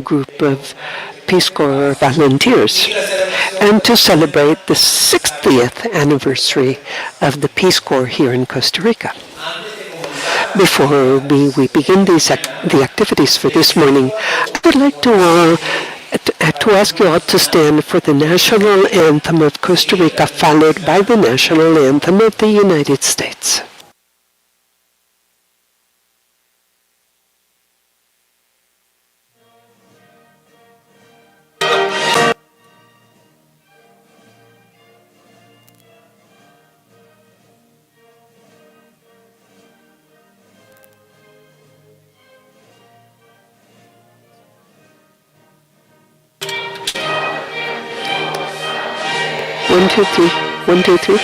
group of Peace Corps volunteers, and to celebrate the 60th anniversary of the Peace Corps here in Costa Rica. Before we begin the activities for this morning, I would like to ask you all to stand for the national anthem of Costa Rica, followed by the national anthem of the United States. One, two, three. One, two, three.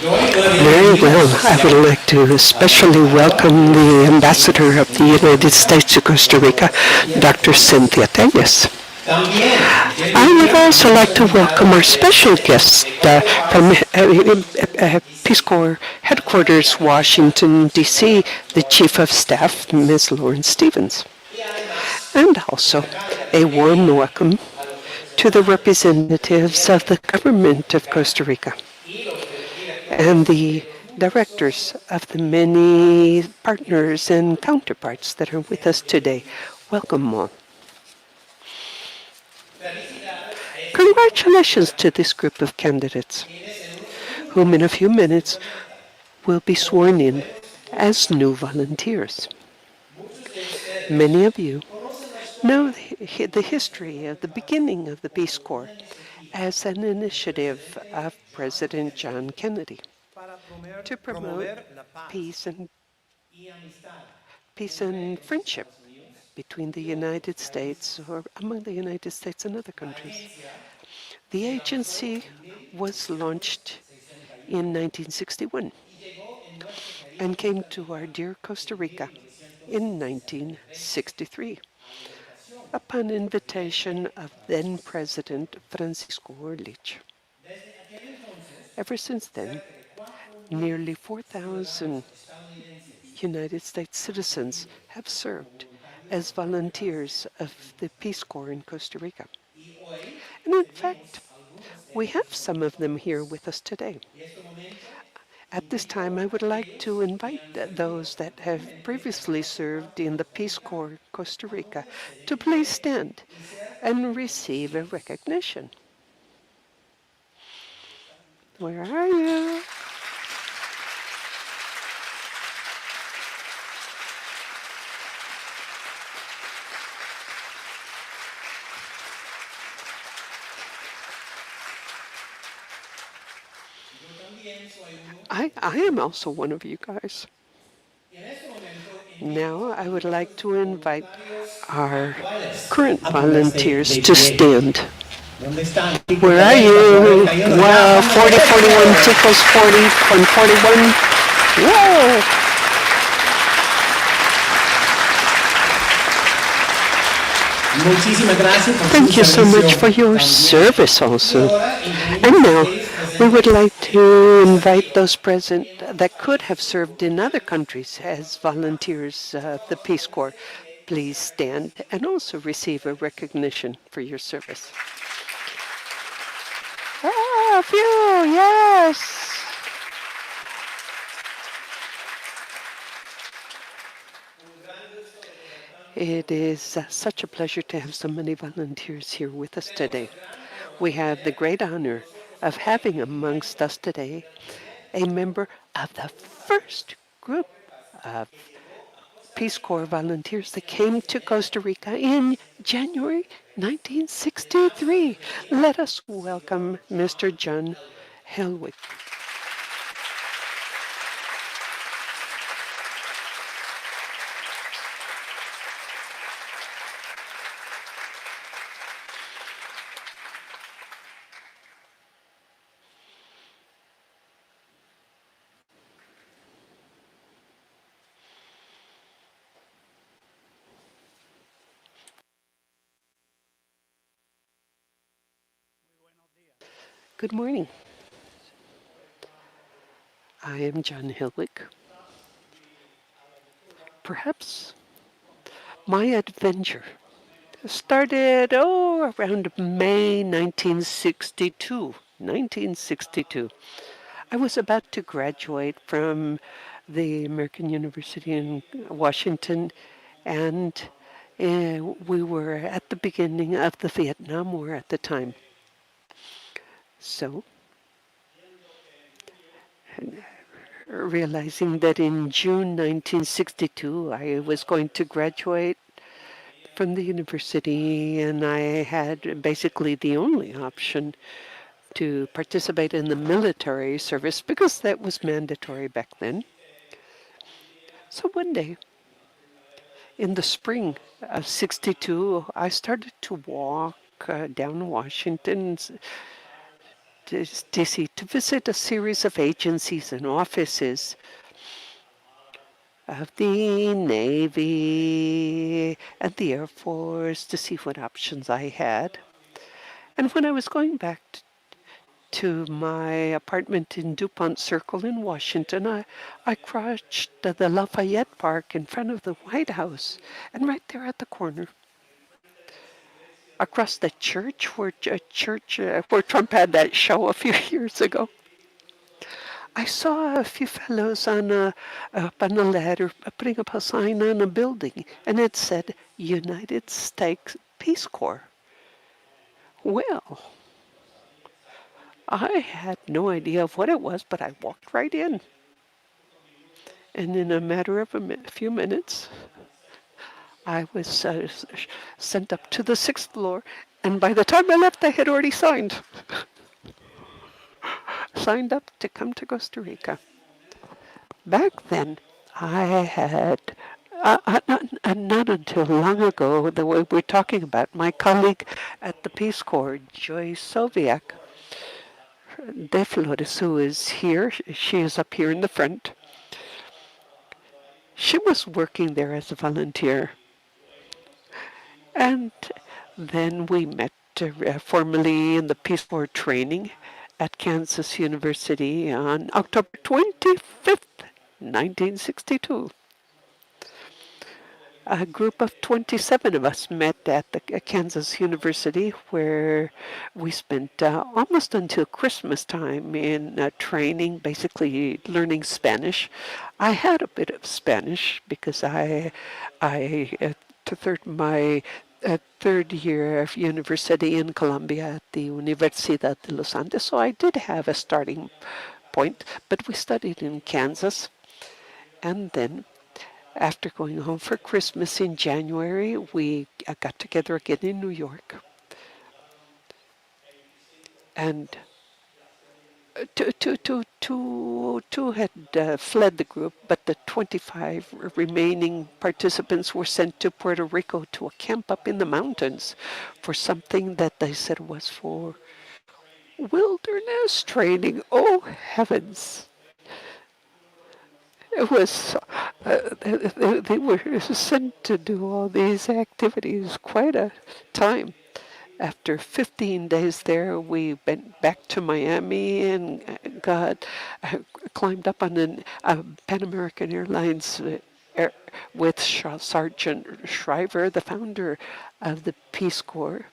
Very well. I would like to especially welcome the Ambassador of the United States to Costa Rica, Dr. Cynthia Telles. I would also like to welcome our special guest from Peace Corps Headquarters, Washington, D.C., the Chief of Staff, Ms. Lauren Stevens. And also a warm welcome to the representatives of the government of Costa Rica and the directors of the many partners and counterparts that are with us today. Welcome all. Congratulations to this group of candidates, whom in a few minutes will be sworn in as new volunteers. Many of you know the history of the beginning of the Peace Corps as an initiative of President John Kennedy to promote peace and friendship between the United States or among the United States and other countries. The agency was launched in 1961 and came to our dear Costa Rica in 1963 upon invitation of then President Francisco Orlich. Ever since then, nearly 4,000 United States citizens have served as volunteers of the Peace Corps in Costa Rica. And in fact, we have some of them here with us today. At this time, I would like to invite those that have previously served in the Peace Corps Costa Rica to please stand and receive a recognition. Where are you? I am also one of you guys. Now I would like to invite our current volunteers to stand. Where are you? Wow, 40, 41, Ticos 40, 41. Whoa! Thank you so much for your service also. And now, we would like to invite those present that could have served in other countries as volunteers of the Peace Corps. Please stand and also receive a recognition for your service. Ah, a few, yes. It is such a pleasure to have so many volunteers here with us today. We have the great honor of having amongst us today a member of the first group of Peace Corps volunteers that came to Costa Rica in January 1963. Let us welcome Mr. John Helwig. Good morning. I am John Helwig. Perhaps my adventure started, around May 1962. 1962. I was about to graduate from the American University in Washington, and we were at the beginning of the Vietnam War at the time. So, realizing that in June 1962 I was going to graduate from the university, and I had basically the only option to participate in the military service because that was mandatory back then. So one day, in the spring of 62, I started to walk down Washington, D.C., to visit a series of agencies and offices of the Navy and the Air Force to see what options I had. And when I was going back to my apartment in DuPont Circle in Washington, I crossed the Lafayette Park in front of the White House. And right there at the corner, across the church where Trump had that show a few years ago, I saw a few fellows up on a ladder putting up a sign on a building, and it said United States Peace Corps. Well, I had no idea of what it was, but I walked right in. And in a matter of a few minutes, I was sent up to the sixth floor, and by the time I left, I had already signed up to come to Costa Rica. Back then, I had Not until long ago, the way we're talking about, my colleague at the Peace Corps, Joy Soviak de Flores, who is here, she is up here in the front. She was working there as a volunteer. And then we met formally in the Peace Corps training at Kansas University on October 25th, 1962. A group of 27 of us met at the Kansas University, where we spent almost until Christmas time in training, basically learning Spanish. I had a bit of Spanish because I to my third year of university in Colombia at the Universidad de los Andes, so I did have a starting point, but we studied in Kansas. And then after going home for Christmas in January, we got together again in New York. And two had fled the group, but the 25 remaining participants were sent to Puerto Rico to a camp up in the mountains for something that they said was for wilderness training. Oh, heavens. It was, they were sent to do all these activities, quite a time. After 15 days there, we went back to Miami and got climbed up on a Pan American Airlines air, with Sergeant Shriver, the founder of the Peace Corps,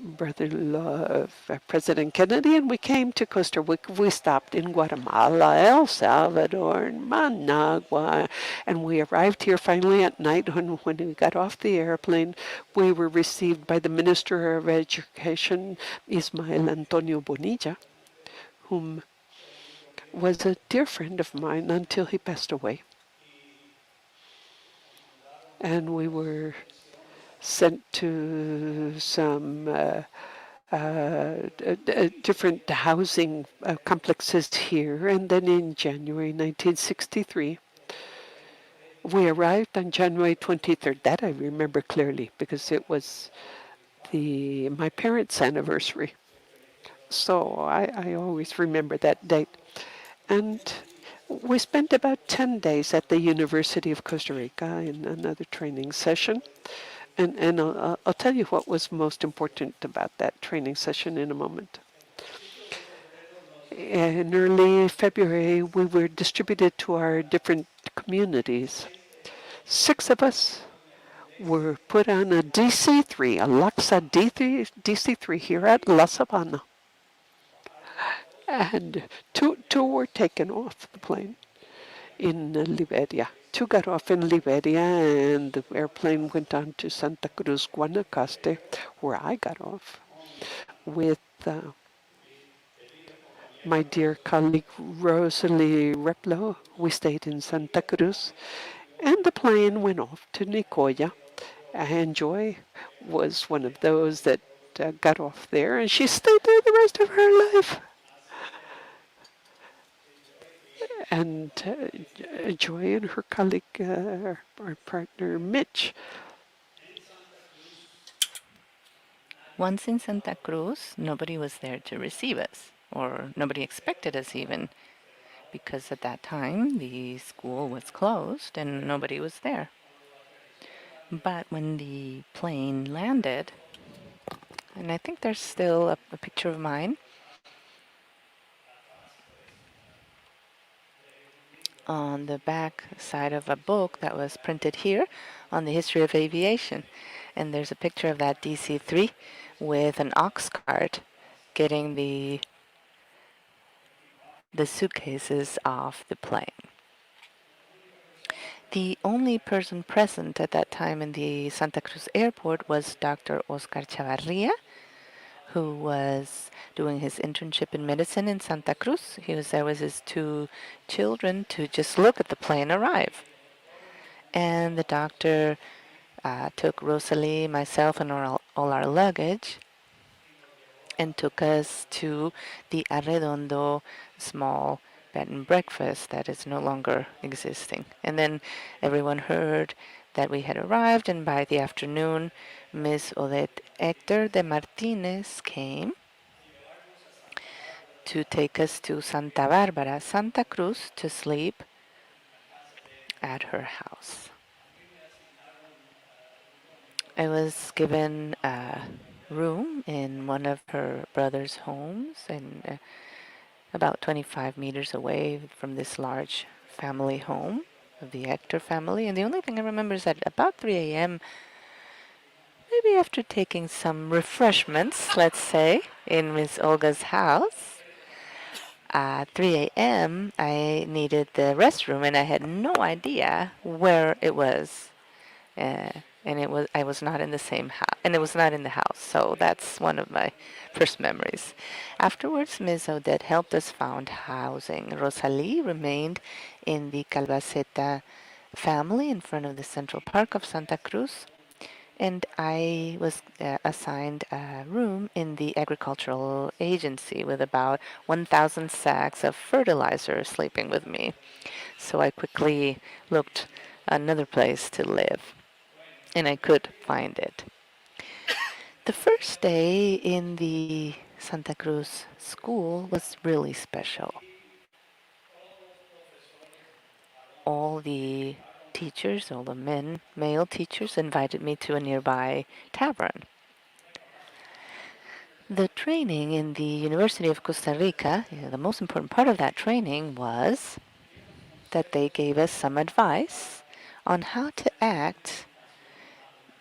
brother-in-law of President Kennedy, and we came to Costa Rica. We stopped in Guatemala, El Salvador, and Managua, and we arrived here finally at night. When we got off the airplane, we were received by the Minister of Education, Ismael Antonio Bonilla, whom was a dear friend of mine until he passed away. And we were sent to some different housing complexes here. And then in January 1963, we arrived on January 23rd. That I remember clearly because it was my parents' anniversary. So I always remember that date. And we spent about 10 days at the University of Costa Rica in another training session. And I'll tell you what was most important about that training session in a moment. In early February, we were distributed to our different communities. 6 of us were put on a DC-3, a Laksa DC-3 here at La Sabana. And two were taken off the plane in Liberia. 2 got off in Liberia, and the airplane went on to Santa Cruz, Guanacaste, where I got off with my dear colleague Rosalie Replo. We stayed in Santa Cruz, and the plane went off to Nicoya. And Joy was one of those that got off there, and she stayed there the rest of her life. And Joy and her colleague, our partner Mitch. Once in Santa Cruz, nobody was there to receive us, or nobody expected us even, because at that time the school was closed and nobody was there. But when the plane landed, and I think there's still a picture of mine on the back side of a book that was printed here on the history of aviation. And there's a picture of that DC-3 with an ox cart getting the suitcases off the plane. The only person present at that time in the Santa Cruz airport was Dr. Oscar Chavarria, who was doing his internship in medicine in Santa Cruz. He was there with his 2 children to just look at the plane arrive. And the doctor took Rosalie, myself, and all our luggage and took us to the Arredondo small bed and breakfast that is no longer existing. And then everyone heard that we had arrived, and by the afternoon, Miss Odette Hector de Martinez came to take us to Santa Barbara, Santa Cruz, to sleep at her house. I was given a room in one of her brother's homes, and about 25 meters away from this large family home of the Hector family. And the only thing I remember is that about 3 a.m., maybe after taking some refreshments, let's say, in Miss Olga's house, at 3 a.m., I needed the restroom, and I had no idea where it was. And I was not in the same house, and it was not in the house. So that's one of my first memories. Afterwards, Ms. Odette helped us find housing. Rosalie remained in the Calvaceta family in front of the Central Park of Santa Cruz, and I was assigned a room in the agricultural agency with about 1,000 sacks of fertilizer sleeping with me. So I quickly looked another place to live, and I could find it. The first day in the Santa Cruz school was really special. All the teachers, all the male teachers, invited me to a nearby tavern. The training in the University of Costa Rica, the most important part of that training was that they gave us some advice on how to act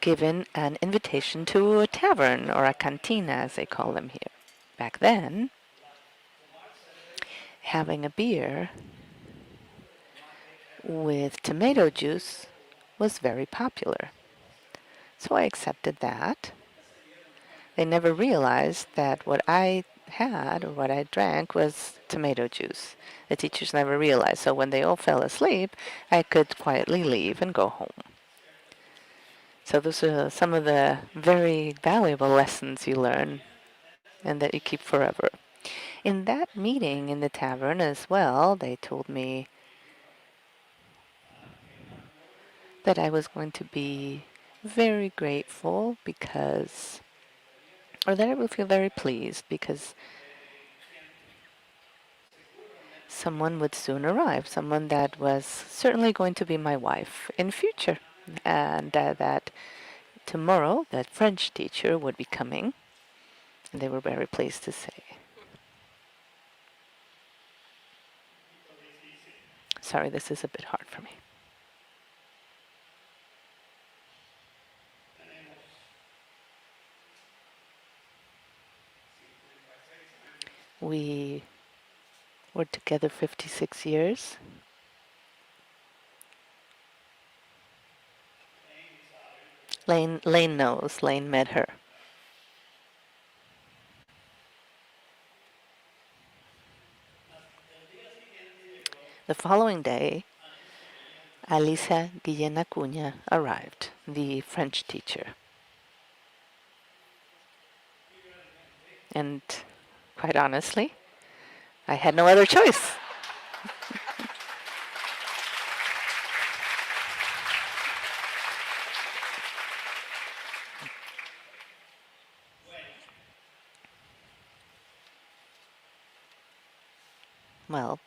given an invitation to a tavern or a cantina, as they call them here. Back then, having a beer with tomato juice was very popular. So I accepted that. They never realized that what I had or what I drank was tomato juice. The teachers never realized. So when they all fell asleep, I could quietly leave and go home. So those are some of the very valuable lessons you learn and that you keep forever. In that meeting in the tavern as well, they told me that I was going to be very grateful because, or that I would feel very pleased because someone would soon arrive, someone that was certainly going to be my wife in future, and that tomorrow that French teacher would be coming, and they were very pleased to say. Sorry, this is a bit hard for me. We were together 56 years. Lane knows. Lane met her. The following day, Alicia Guillén Acuña arrived, the French teacher. And quite honestly, I had no other choice. Well,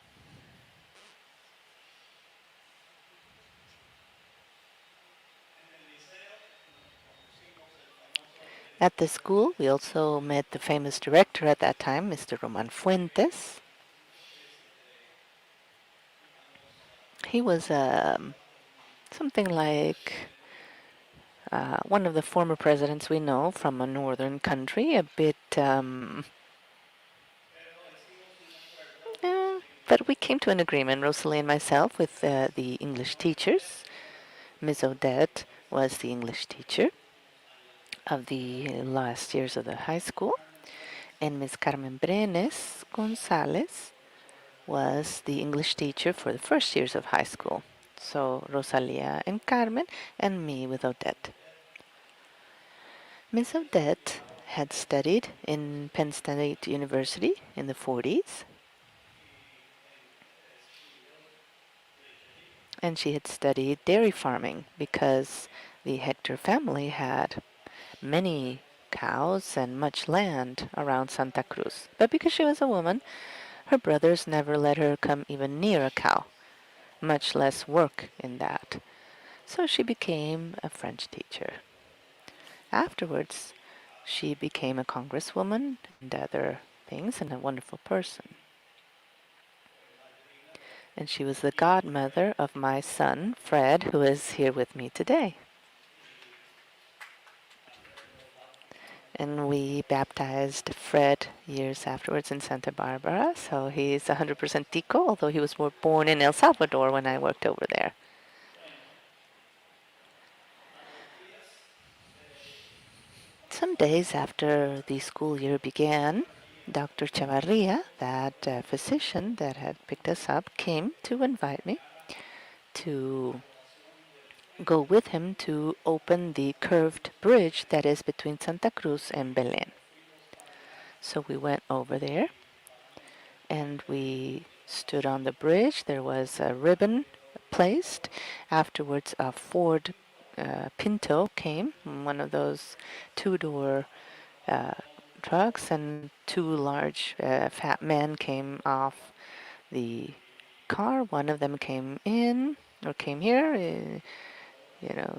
at the school, we also met the famous director at that time, Mr. Roman Fuentes. He was something like one of the former presidents we know from a northern country, a bit. But we came to an agreement, Rosalie and myself, with the English teachers. Ms. Odette was the English teacher of the last years of the high school, and Ms. Carmen Brenes Gonzalez was the English teacher for the first years of high school. So Rosalia and Carmen, and me with Odette. Ms. Odette had studied in Penn State University in the 40s. and she had studied dairy farming because the Hector family had many cows and much land around Santa Cruz. But because she was a woman, her brothers never let her come even near a cow, much less work in that. So she became a French teacher. Afterwards, she became a congresswoman and other things and a wonderful person. And she was the godmother of my son, Fred, who is here with me today. And we baptized Fred years afterwards in Santa Barbara, so he's 100% Tico, although he was born in El Salvador when I worked over there. Some days after the school year began, Dr. Chavarria, that physician that had picked us up, came to invite me to go with him to open the curved bridge that is between Santa Cruz and Belén. So we went over there and we stood on the bridge. There was a ribbon placed. Afterwards, a Ford Pinto came, one of those two-door uh, trucks, and two large fat men came off the car. One of them came in or came here,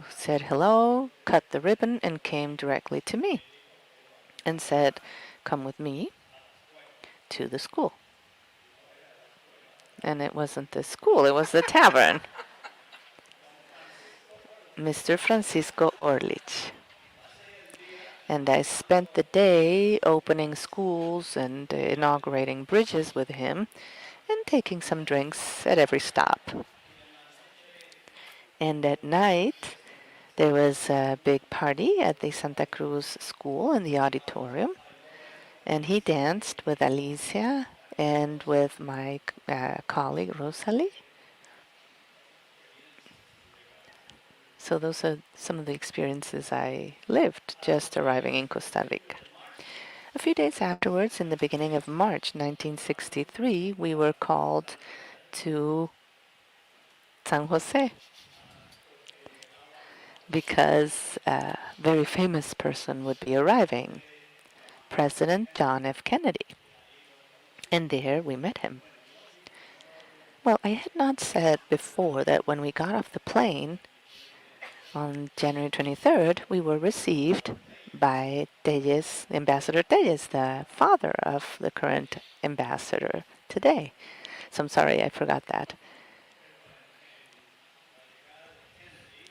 said hello, cut the ribbon, and came directly to me and said, "Come with me to the school." And it wasn't the school, it was the tavern. Mr. Francisco Orlich. And I spent the day opening schools and inaugurating bridges with him and taking some drinks at every stop. And at night, there was a big party at the Santa Cruz school in the auditorium. And he danced with Alicia and with my colleague Rosalie. So those are some of the experiences I lived just arriving in Costa Rica. A few days afterwards, in the beginning of March 1963, we were called to San Jose because a very famous person would be arriving, President John F. Kennedy. And there we met him. Well, I had not said before that when we got off the plane on January 23rd, we were received by Telles, Ambassador Telles, the father of the current ambassador today. So I'm sorry, I forgot that.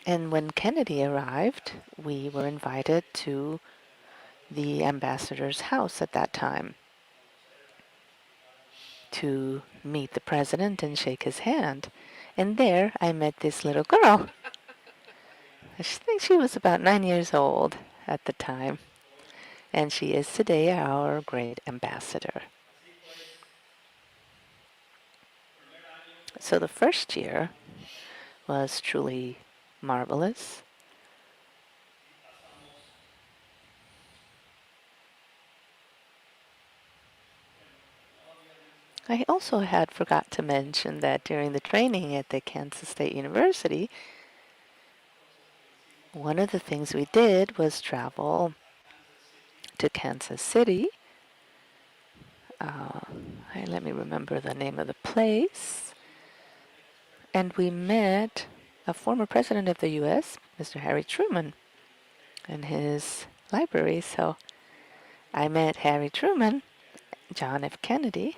And when Kennedy arrived, we were invited to the ambassador's house at that time to meet the president and shake his hand. And there I met this little girl. I think she was about 9 years old at the time. And she is today our great ambassador. So the first year was truly marvelous. I also had forgot to mention that during the training at the Kansas State University, one of the things we did was travel to Kansas City. Let me remember the name of the place. And we met a former president of the U.S., Mr. Harry Truman, in his library. So I met Harry Truman, John F. Kennedy.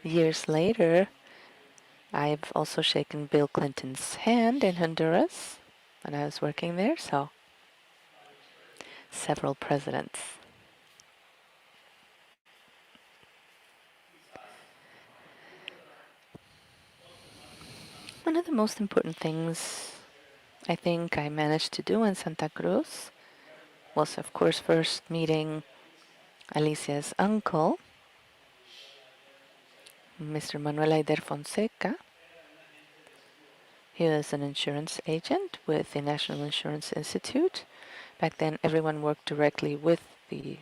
Years later, I've also shaken Bill Clinton's hand in Honduras when I was working there, so several presidents. One of the most important things I think I managed to do in Santa Cruz was, of course, first meeting Alicia's uncle, Mr. Manuel Aider Fonseca. He was an insurance agent with the National Insurance Institute. Back then, everyone worked directly with the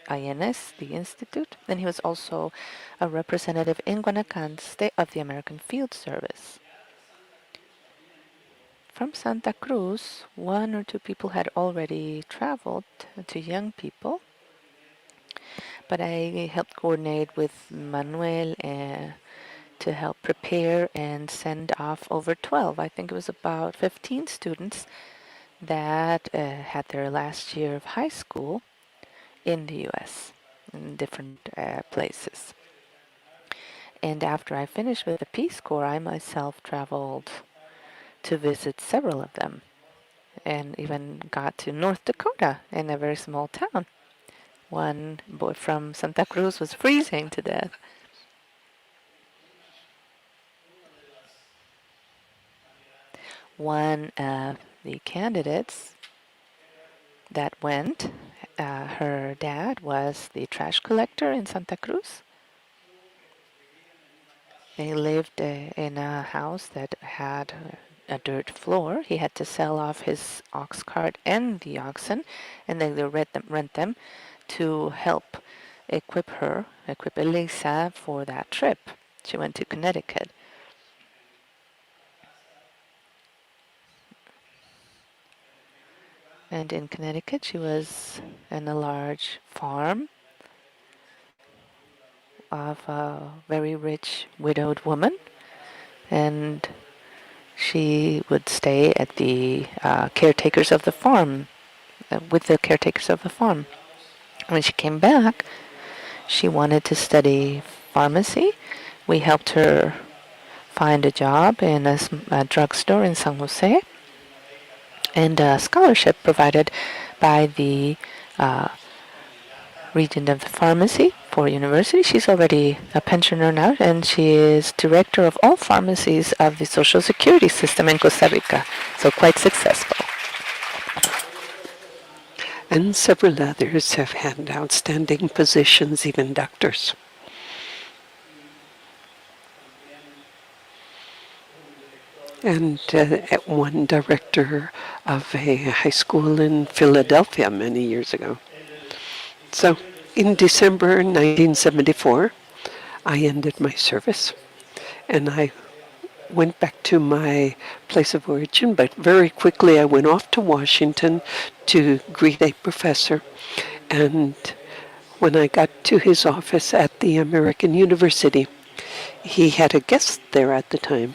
INS, the institute. Then he was also a representative in Guanacaste of the American Field Service. from Santa Cruz, one or two people had already traveled to young people, but I helped coordinate with Manuel to help prepare and send off over 12. I think it was about 15 students that had their last year of high school in the U.S. in different places. And after I finished with the Peace Corps, I myself traveled to visit several of them and even got to North Dakota in a very small town. One boy from Santa Cruz was freezing to death. One of the candidates that went, her dad was the trash collector in Santa Cruz. He lived in a house that had a dirt floor. He had to sell off his ox cart and the oxen, and then they rent them to help equip Elisa for that trip. She went to Connecticut. And in Connecticut, she was in a large farm of a very rich widowed woman, and she would stay at the caretakers of the farm, with the caretakers of the farm. When she came back, she wanted to study pharmacy. We helped her find a job in a drugstore in San Jose, and a scholarship provided by the Regent of the Pharmacy for university. She's already a pensioner now, and she is director of all pharmacies of the Social Security system in Costa Rica, so quite successful. And several others have had outstanding positions, even doctors. And one director of a high school in Philadelphia many years ago. So in December 1974, I ended my service, and I went back to my place of origin, but very quickly I went off to Washington to greet a professor. And when I got to his office at the American University, he had a guest there at the time,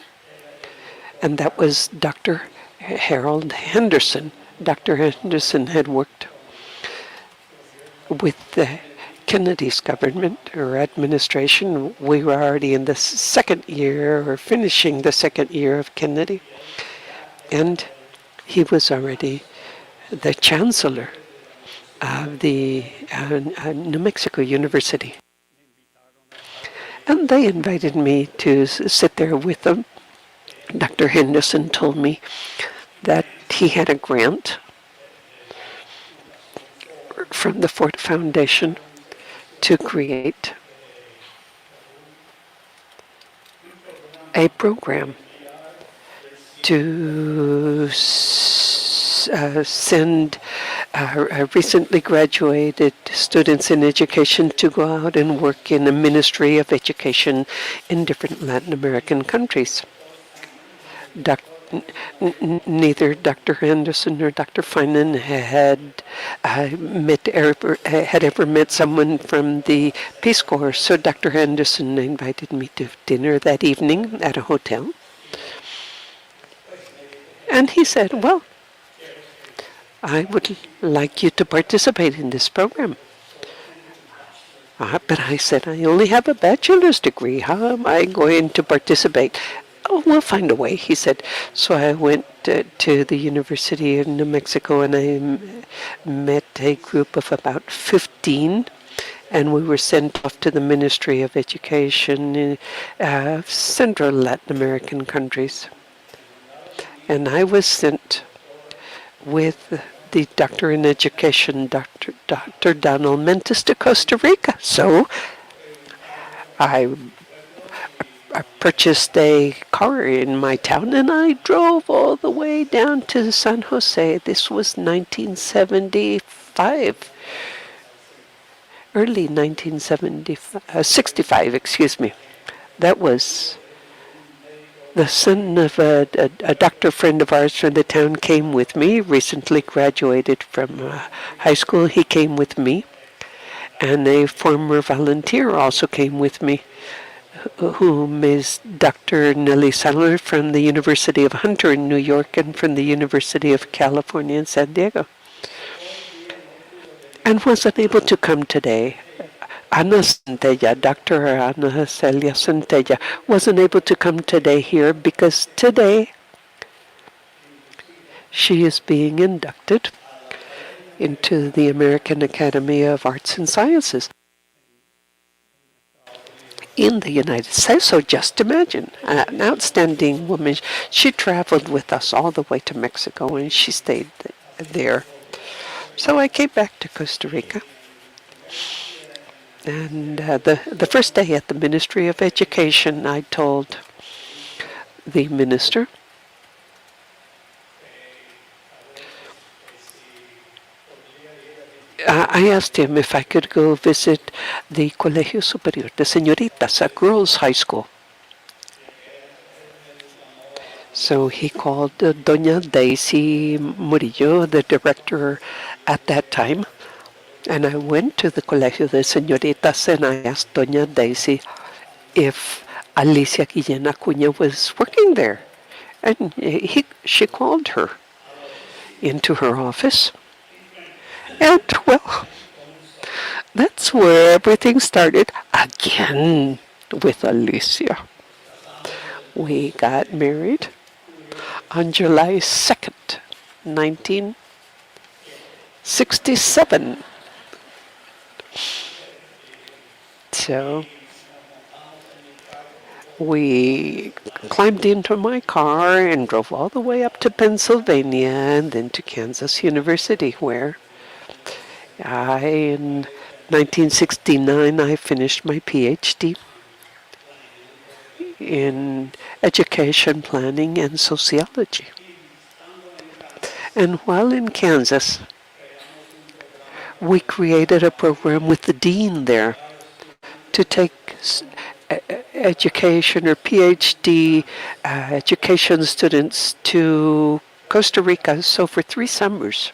and that was Dr. Harold Henderson. Dr. Henderson had worked with the Kennedy's government or administration. We were already in the second year or finishing the second year of Kennedy. And he was already the chancellor of the New Mexico University. And they invited me to sit there with them. Dr. Henderson told me that he had a grant from the Ford Foundation to create a program to send recently graduated students in education to go out and work in the Ministry of Education in different Latin American countries. Neither Dr. Henderson nor Dr. Finan had ever met someone from the Peace Corps, so Dr. Henderson invited me to dinner that evening at a hotel. And he said, well, I would like you to participate in this program. But I said, I only have a bachelor's degree. How am I going to participate? Oh, we'll find a way, he said. So I went to the University of New Mexico, and I met a group of about 15, and we were sent off to the Ministry of Education in Central Latin American countries. And I was sent with the doctor in education, Dr. Donald Mentis, to Costa Rica. So I purchased a car in my town, and I drove all the way down to San Jose. This was 1975, early 1965, 65, excuse me. That was The son of a doctor friend of ours from the town came with me, recently graduated from high school. He came with me. And a former volunteer also came with me, whom is Dr. Nellie Seller from the University of Hunter in New York and from the University of California in San Diego, and wasn't able to come today. Ana Centella, Dr. Ana Celia Centella, wasn't able to come today here because today she is being inducted into the American Academy of Arts and Sciences in the United States. So just imagine, an outstanding woman. She traveled with us all the way to Mexico and she stayed there. So I came back to Costa Rica. And the first day at the Ministry of Education, I told the minister, I asked him if I could go visit the Colegio Superior de Señoritas, a girls' high school. So he called Doña Daisy Murillo, the director at that time, and I went to the Colegio de Señoritas and I asked Doña Daisy if Alicia Guillén Acuña was working there. And she called her into her office. And, well, that's where everything started again with Alicia. We got married on July 2nd, 1967. So we climbed into my car and drove all the way up to Pennsylvania and then to Kansas University, where in 1969, I finished my PhD in education planning and sociology. And while in Kansas, we created a program with the dean there to take education or PhD education students to Costa Rica. So for 3 summers,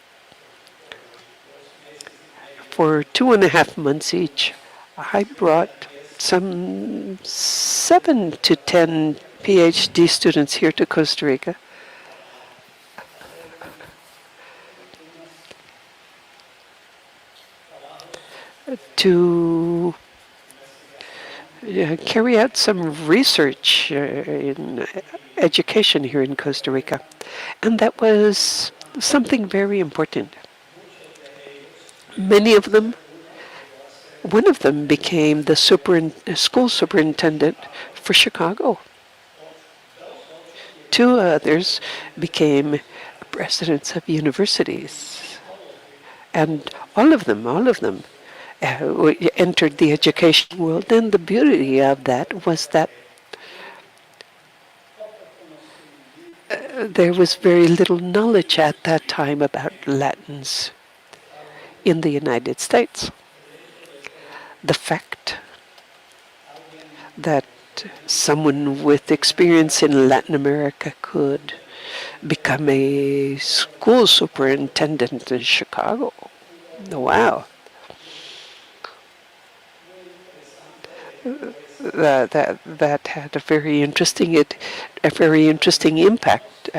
for 2.5 months each, I brought some 7 to 10 PhD students here to Costa Rica to carry out some research in education here in Costa Rica. And that was something very important. Many of them, one of them became the school superintendent for Chicago. 2 others became presidents of universities. And all of them entered the education world. And the beauty of that was that there was very little knowledge at that time about Latins in the United States. The fact that someone with experience in Latin America could become a school superintendent in Chicago. Wow. That had a very interesting impact.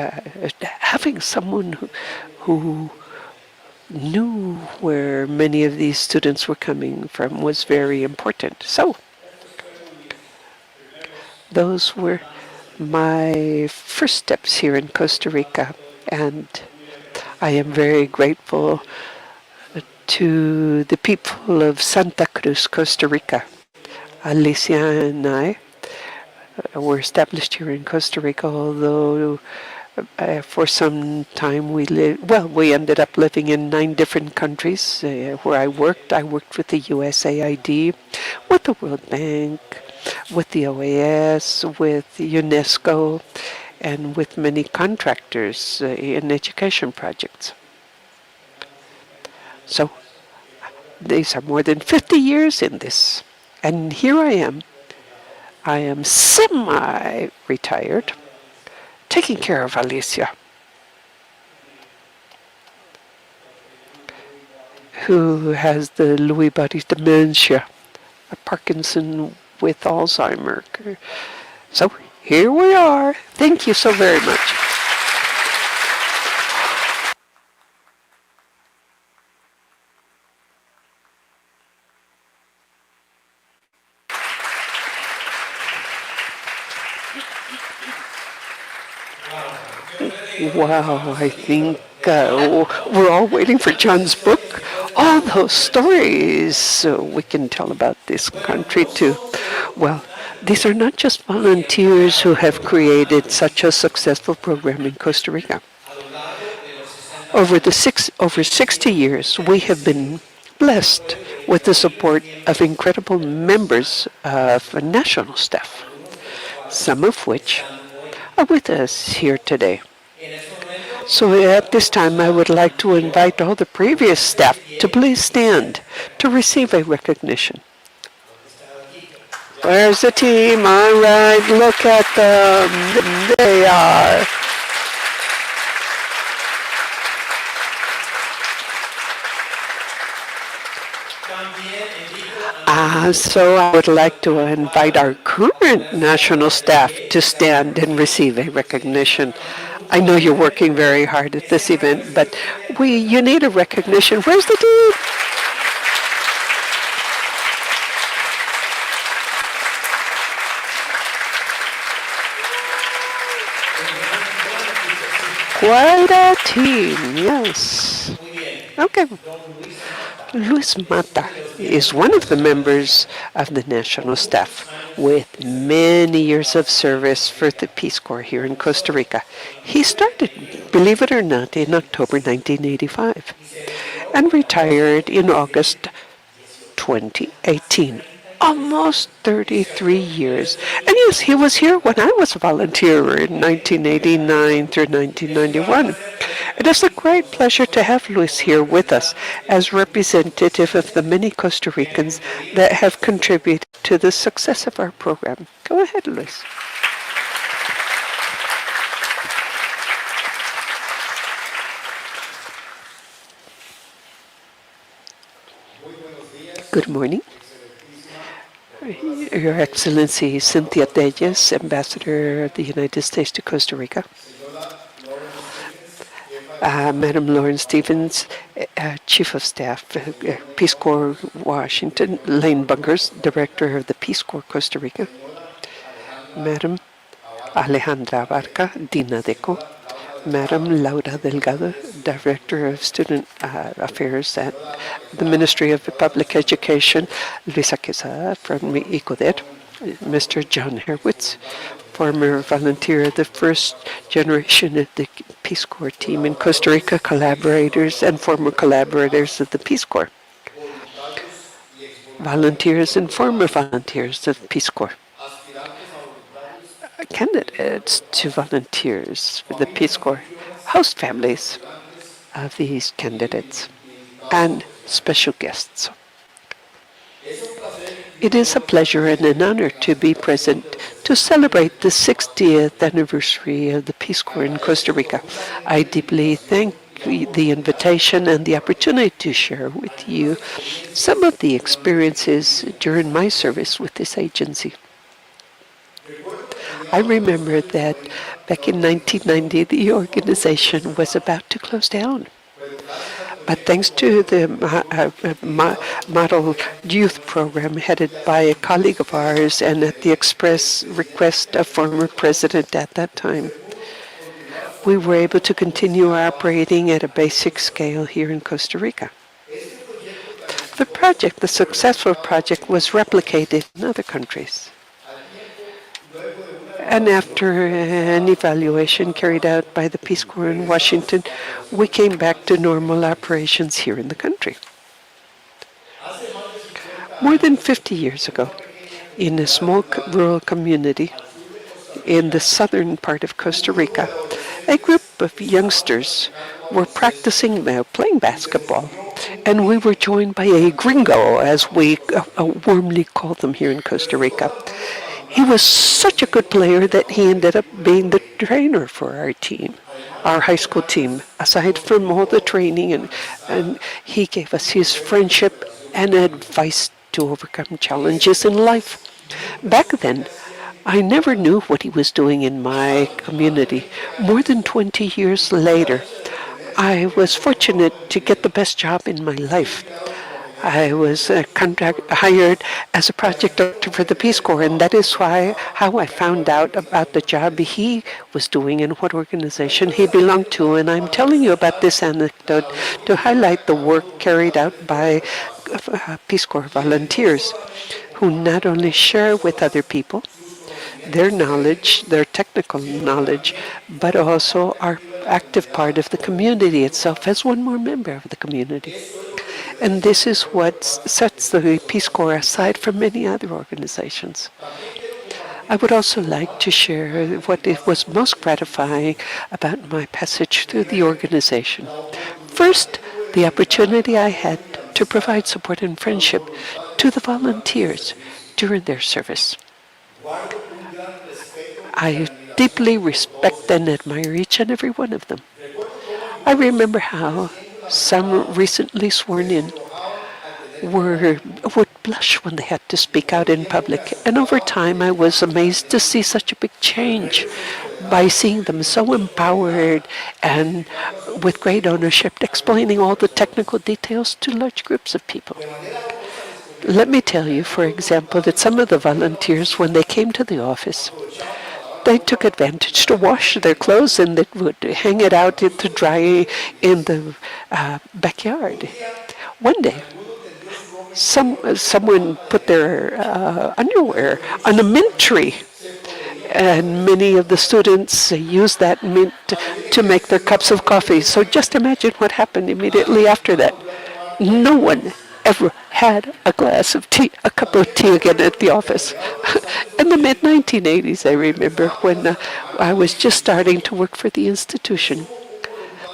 Having someone who knew where many of these students were coming from was very important. So those were my first steps here in Costa Rica, and I am very grateful to the people of Santa Cruz, Costa Rica. Alicia and I were established here in Costa Rica, although for some time we ended up living in 9 different countries where I worked. I worked with the USAID, with the World Bank, with the OAS, with UNESCO, and with many contractors in education projects. So these are more than 50 years in this. And here I am. I am semi-retired. taking care of Alicia, who has the Lewy body dementia, a Parkinson with Alzheimer. So here we are. Thank you so very much. Wow, I think we're all waiting for John's book. All those stories we can tell about this country too. Well, these are not just volunteers who have created such a successful program in Costa Rica. Over 60 years, we have been blessed with the support of incredible members of national staff, some of which are with us here today. So at this time, I would like to invite all the previous staff to please stand to receive a recognition. Where's the team? All right, look at them. There they are. So I would like to invite our current national staff to stand and receive a recognition. I know you're working very hard at this event, but you need a recognition. Where's the team? Quite a team, yes. Okay. Luis Mata is one of the members of the national staff with many years of service for the Peace Corps here in Costa Rica. He started, believe it or not, in October 1985 and retired in August 2018. Almost 33 years. And yes, he was here when I was a volunteer in 1989 through 1991. It is a great pleasure to have Luis here with us as representative of the many Costa Ricans that have contributed to the success of our program. Go ahead, Luis. Good morning. Your Excellency Cynthia Telles, Ambassador of the United States to Costa Rica. Madam Lauren Stevens, Chief of Staff, Peace Corps Washington. Lane Bunkers, Director of the Peace Corps Costa Rica. Madam Alejandra Barca, Dina Deco. Madam Laura Delgado, Director of Student Affairs at the Ministry of Public Education. Luisa Quesada from ICODER. Mr. John Herwitz, former volunteer of the first generation of the Peace Corps team in Costa Rica, collaborators and former collaborators of the Peace Corps. Volunteers and former volunteers of Peace Corps. Candidates to volunteers for the Peace Corps, host families of these candidates, and special guests. It is a pleasure and an honor to be present to celebrate the 60th anniversary of the Peace Corps in Costa Rica. I deeply thank the invitation and the opportunity to share with you some of the experiences during my service with this agency. I remember that back in 1990, the organization was about to close down. But thanks to the Model Youth Program headed by a colleague of ours and at the express request of former president at that time, we were able to continue operating at a basic scale here in Costa Rica. The successful project, was replicated in other countries. And after an evaluation carried out by the Peace Corps in Washington, we came back to normal operations here in the country. More than 50 years ago, in a small rural community in the southern part of Costa Rica, a group of youngsters were practicing playing basketball, and we were joined by a gringo, as we warmly call them here in Costa Rica. He was such a good player that he ended up being the trainer for our team, our high school team. Aside from all the training, and he gave us his friendship and advice to overcome challenges in life. Back then, I never knew what he was doing in my community. More than 20 years later, I was fortunate to get the best job in my life. I was hired as a project director for the Peace Corps, and that is how I found out about the job he was doing and what organization he belonged to. And I'm telling you about this anecdote to highlight the work carried out by Peace Corps volunteers who not only share with other people their knowledge, their technical knowledge, but also are active part of the community itself as one more member of the community. And this is what sets the Peace Corps aside from many other organizations. I would also like to share what it was most gratifying about my passage through the organization. First, the opportunity I had to provide support and friendship to the volunteers during their service. I deeply respect and admire each and every one of them. I remember how some recently sworn in would blush when they had to speak out in public. And over time, I was amazed to see such a big change by seeing them so empowered and with great ownership, explaining all the technical details to large groups of people. Let me tell you, for example, that some of the volunteers, when they came to the office, they took advantage to wash their clothes and they would hang it out to dry in the backyard. One day, someone put their underwear on a mint tree, and many of the students used that mint to make their cups of coffee. So just imagine what happened immediately after that. No one ever had a glass of tea, a cup of tea again at the office. In the mid-1980s, I remember, when I was just starting to work for the institution,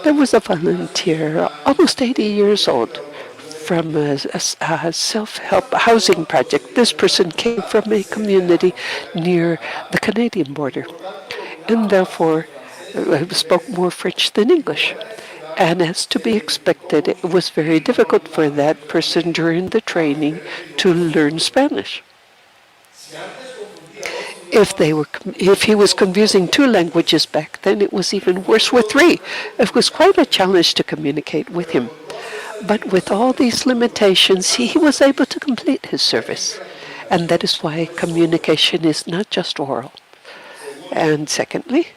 there was a volunteer, almost 80 years old, from a self-help housing project. This person came from a community near the Canadian border, and therefore spoke more French than English. And as to be expected, it was very difficult for that person during the training to learn Spanish. If he was confusing two languages back then, it was even worse with three. It was quite a challenge to communicate with him. But with all these limitations, he was able to complete his service. And that is why communication is not just oral. And secondly,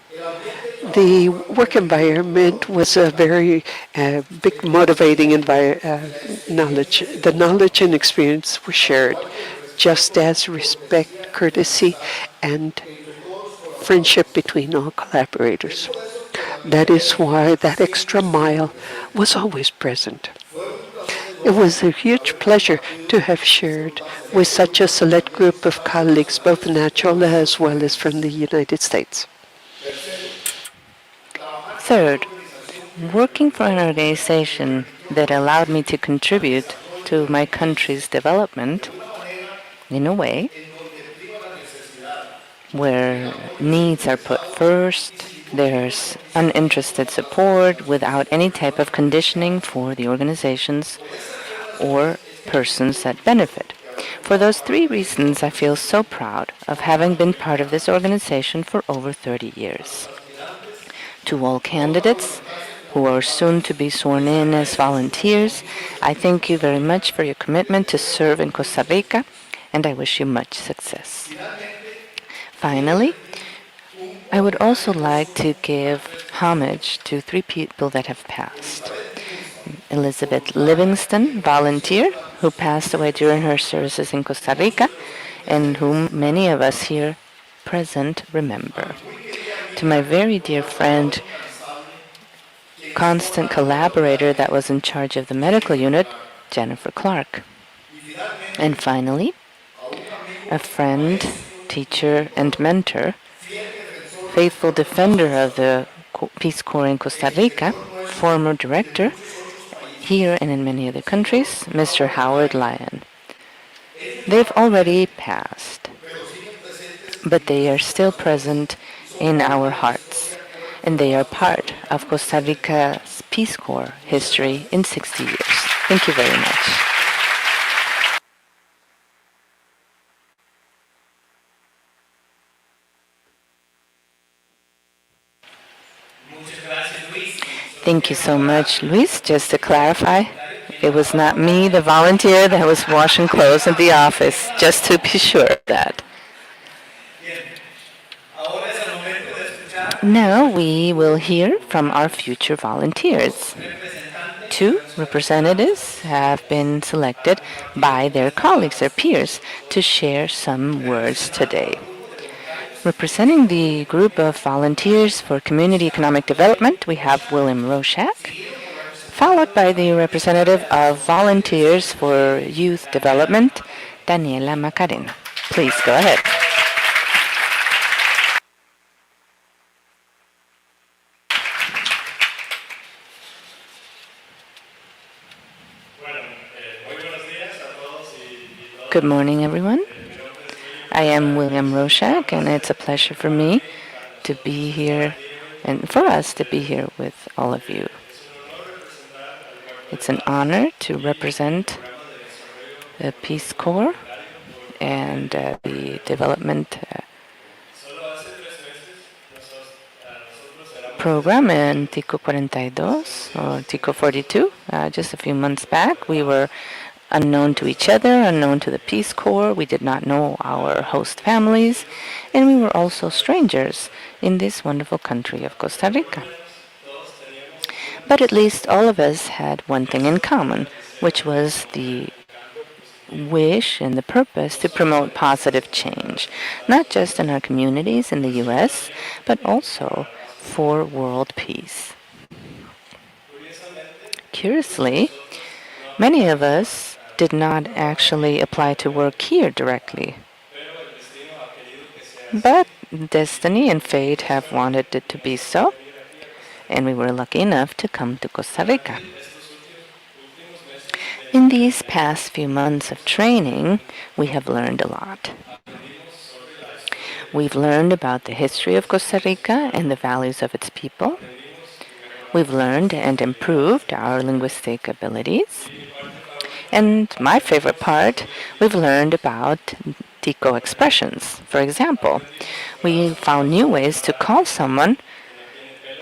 the work environment was a very big motivating knowledge. The knowledge and experience were shared, just as respect, courtesy, and friendship between all collaborators. That is why that extra mile was always present. It was a huge pleasure to have shared with such a select group of colleagues, both natural as well as from the United States. Third, working for an organization that allowed me to contribute to my country's development in a way where needs are put first, there's uninterested support without any type of conditioning for the organizations or persons that benefit. For those three reasons, I feel so proud of having been part of this organization for over 30 years. To all candidates who are soon to be sworn in as volunteers, I thank you very much for your commitment to serve in Costa Rica, and I wish you much success. Finally, I would also like to give homage to three people that have passed. Elizabeth Livingston, volunteer, who passed away during her services in Costa Rica, and whom many of us here present remember. To my very dear friend, constant collaborator that was in charge of the medical unit, Jennifer Clark. And finally, a friend, teacher, and mentor, faithful defender of the Peace Corps in Costa Rica, former director, here and in many other countries, Mr. Howard Lyon. They've already passed, but they are still present in our hearts, and they are part of Costa Rica's Peace Corps history in 60 years. Thank you very much. Thank you so much, Luis. Just to clarify, it was not me, the volunteer, that was washing clothes in the office, just to be sure of that. Now we will hear from our future volunteers. Two representatives have been selected by their colleagues, their peers, to share some words today. Representing the group of volunteers for community economic development, we have William Roshak, followed by the representative of volunteers for youth development, Daniela Macarena. Please go ahead. Good morning, everyone. I am William Roshak, and it's a pleasure for me to be here and for us to be here with all of you. It's an honor to represent the Peace Corps and the development program in Tico 42 or Tico 42. Just a few months back, we were unknown to each other, unknown to the Peace Corps. We did not know our host families, and we were also strangers in this wonderful country of Costa Rica. But at least all of us had one thing in common, which was the wish and the purpose to promote positive change, not just in our communities in the U.S., but also for world peace. Curiously, many of us did not actually apply to work here directly. But destiny and fate have wanted it to be so, and we were lucky enough to come to Costa Rica. In these past few months of training, we have learned a lot. We've learned about the history of Costa Rica and the values of its people. We've learned and improved our linguistic abilities. And my favorite part, we've learned about Tico expressions. For example, we found new ways to call someone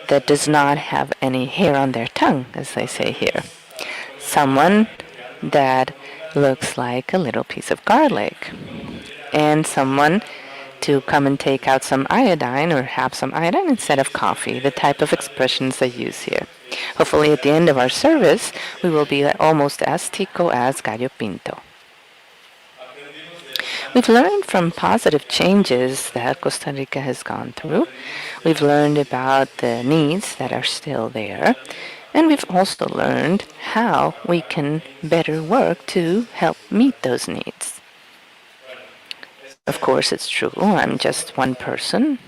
that does not have any hair on their tongue, as they say here. Someone that looks like a little piece of garlic. And someone to come and take out some iodine or have some iodine instead of coffee, the type of expressions they use here. Hopefully at the end of our service, we will be almost as Tico as Gallo Pinto. We've learned from positive changes that Costa Rica has gone through. We've learned about the needs that are still there. And we've also learned how we can better work to help meet those needs. Of course, it's true, I'm just one person,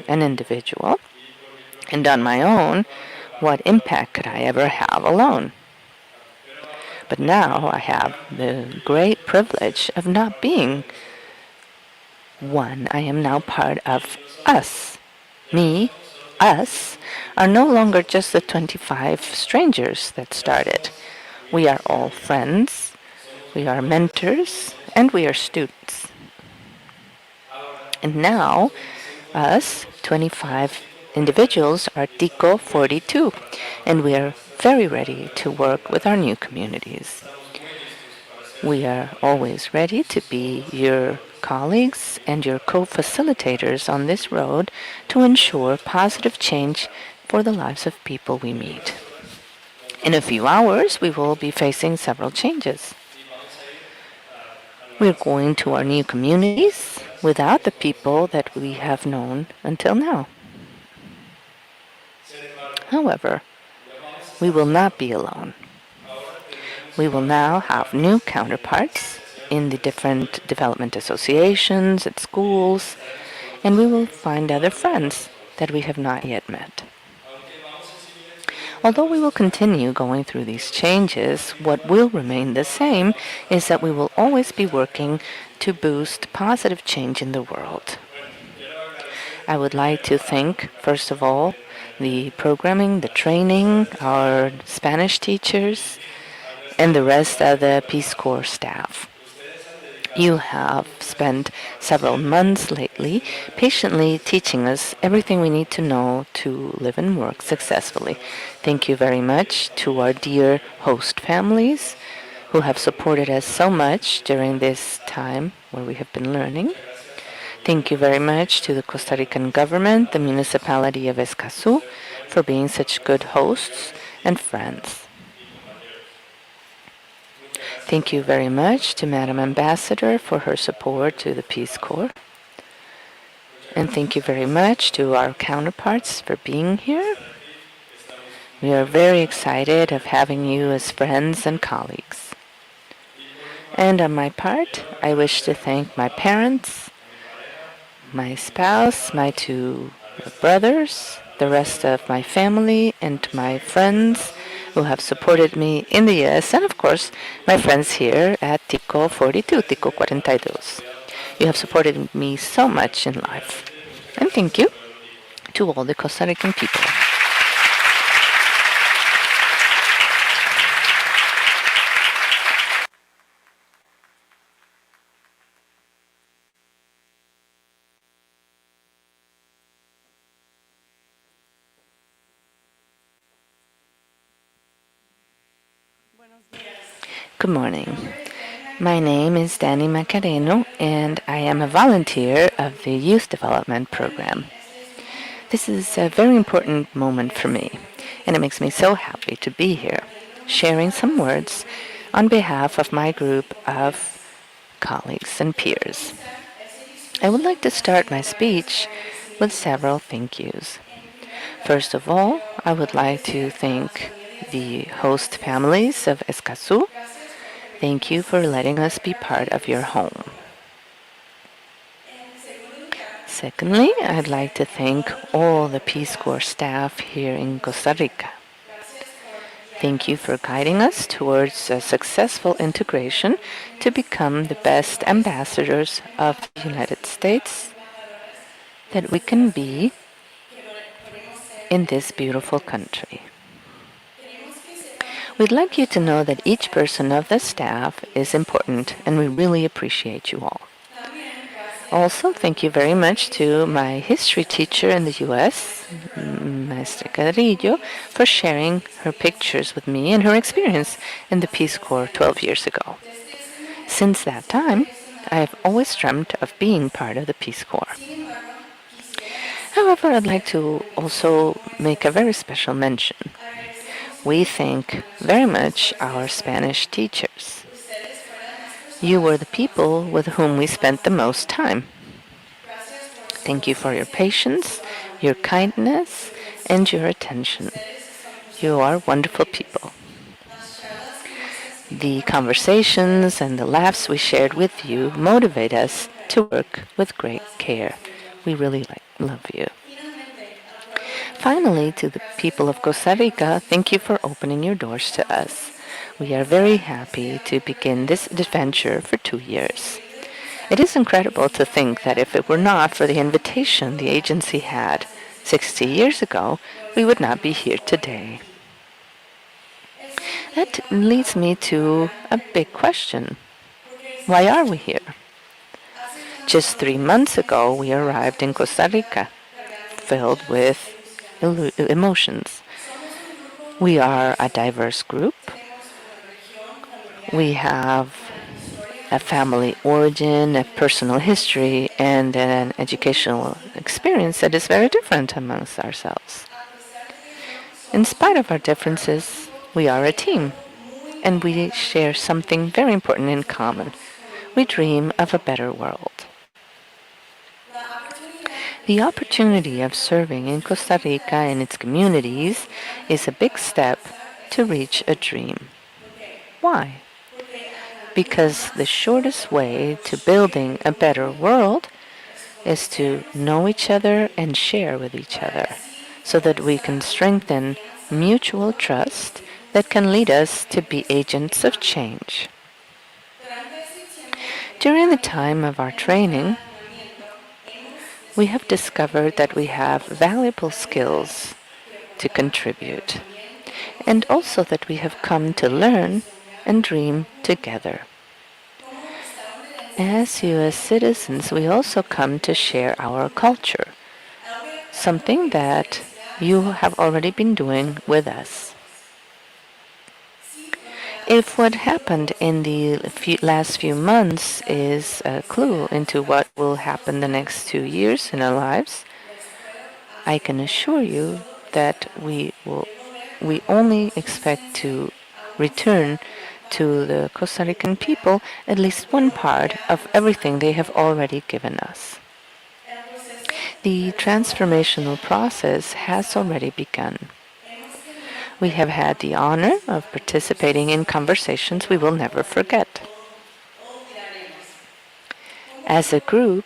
an individual. And on my own, what impact could I ever have alone? But now I have the great privilege of not being one. I am now part of us. Me, us, are no longer just the 25 strangers that started. We are all friends, we are mentors, and we are students. And now, us, 25 individuals, are Tico 42, and we are very ready to work with our new communities. We are always ready to be your colleagues and your co-facilitators on this road to ensure positive change for the lives of people we meet. In a few hours, we will be facing several changes. We're going to our new communities without the people that we have known until now. However, we will not be alone. We will now have new counterparts in the different development associations, at schools, and we will find other friends that we have not yet met. Although we will continue going through these changes, what will remain the same is that we will always be working to boost positive change in the world. I would like to thank, first of all, the programming, the training, our Spanish teachers, and the rest of the Peace Corps staff. You have spent several months lately patiently teaching us everything we need to know to live and work successfully. Thank you very much to our dear host families who have supported us so much during this time where we have been learning. Thank you very much to the Costa Rican government, the municipality of Escazú, for being such good hosts and friends. Thank you very much to Madam Ambassador for her support to the Peace Corps. And thank you very much to our counterparts for being here. We are very excited of having you as friends and colleagues. And on my part, I wish to thank my parents, my spouse, my two brothers, the rest of my family, and my friends who have supported me in the U.S., and of course, my friends here at Tico 42, Tico 42. You have supported me so much in life. And thank you to all the Costa Rican people. Good morning. My name is Danny Macareno, and I am a volunteer of the Youth Development Program. This is a very important moment for me, and it makes me so happy to be here, sharing some words on behalf of my group of colleagues and peers. I would like to start my speech with several thank yous. First of all, I would like to thank the host families of Escazú. Thank you for letting us be part of your home. Secondly, I'd like to thank all the Peace Corps staff here in Costa Rica. Thank you for guiding us towards a successful integration to become the best ambassadors of the United States that we can be in this beautiful country. We'd like you to know that each person of the staff is important, and we really appreciate you all. Also, thank you very much to my history teacher in the U.S., Maestra Carrillo, for sharing her pictures with me and her experience in the Peace Corps 12 years ago. Since that time, I have always dreamt of being part of the Peace Corps. However, I'd like to also make a very special mention. We thank very much our Spanish teachers. You were the people with whom we spent the most time. Thank you for your patience, your kindness, and your attention. You are wonderful people. The conversations and the laughs we shared with you motivate us to work with great care. We really love you. Finally, to the people of Costa Rica, thank you for opening your doors to us. We are very happy to begin this adventure for 2 years. It is incredible to think that if it were not for the invitation the agency had 60 years ago, we would not be here today. That leads me to a big question. Why are we here? Just 3 months ago, we arrived in Costa Rica, filled with emotions. We are a diverse group. We have a family origin, a personal history, and an educational experience that is very different amongst ourselves. In spite of our differences, we are a team, and we share something very important in common. We dream of a better world. The opportunity of serving in Costa Rica and its communities is a big step to reach a dream. Why? Because the shortest way to building a better world is to know each other and share with each other, so that we can strengthen mutual trust that can lead us to be agents of change. During the time of our training, we have discovered that we have valuable skills to contribute, and also that we have come to learn and dream together. As U.S. citizens, we also come to share our culture, something that you have already been doing with us. If what happened in the last few months is a clue into what will happen the next 2 years in our lives, I can assure you that we only expect to return to the Costa Rican people at least one part of everything they have already given us. The transformational process has already begun. We have had the honor of participating in conversations we will never forget. As a group,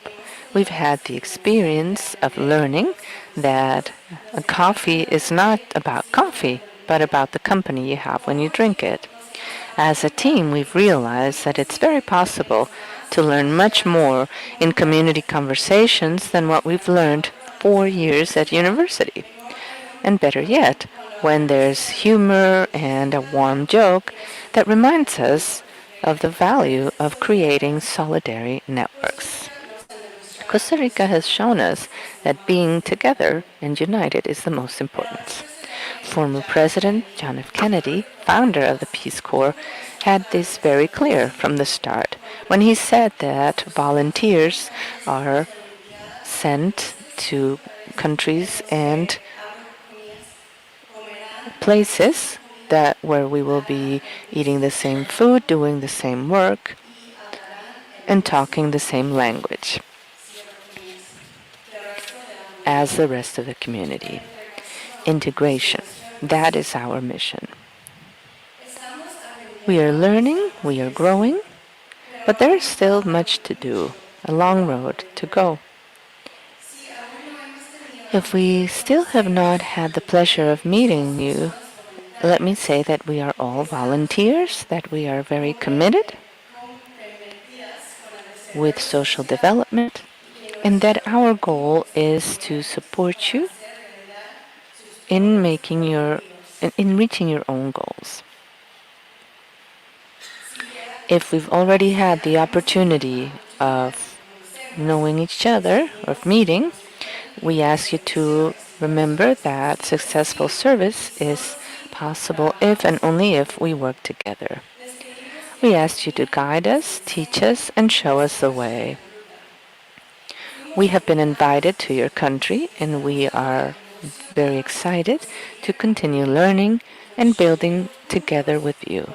we've had the experience of learning that coffee is not about coffee, but about the company you have when you drink it. As a team, we've realized that it's very possible to learn much more in community conversations than what we've learned 4 years at university. And better yet, when there's humor and a warm joke that reminds us of the value of creating solidarity networks. Costa Rica has shown us that being together and united is the most important. Former President John F. Kennedy, founder of the Peace Corps, had this very clear from the start when he said that volunteers are sent to countries and places that where we will be eating the same food, doing the same work, and talking the same language as the rest of the community. Integration. That is our mission. We are learning, we are growing, but there is still much to do, a long road to go. If we still have not had the pleasure of meeting you, let me say that we are all volunteers, that we are very committed with social development, and that our goal is to support you in in reaching your own goals. If we've already had the opportunity of knowing each other, of meeting, we ask you to remember that successful service is possible if and only if we work together. We ask you to guide us, teach us, and show us the way. We have been invited to your country, and we are very excited to continue learning and building together with you.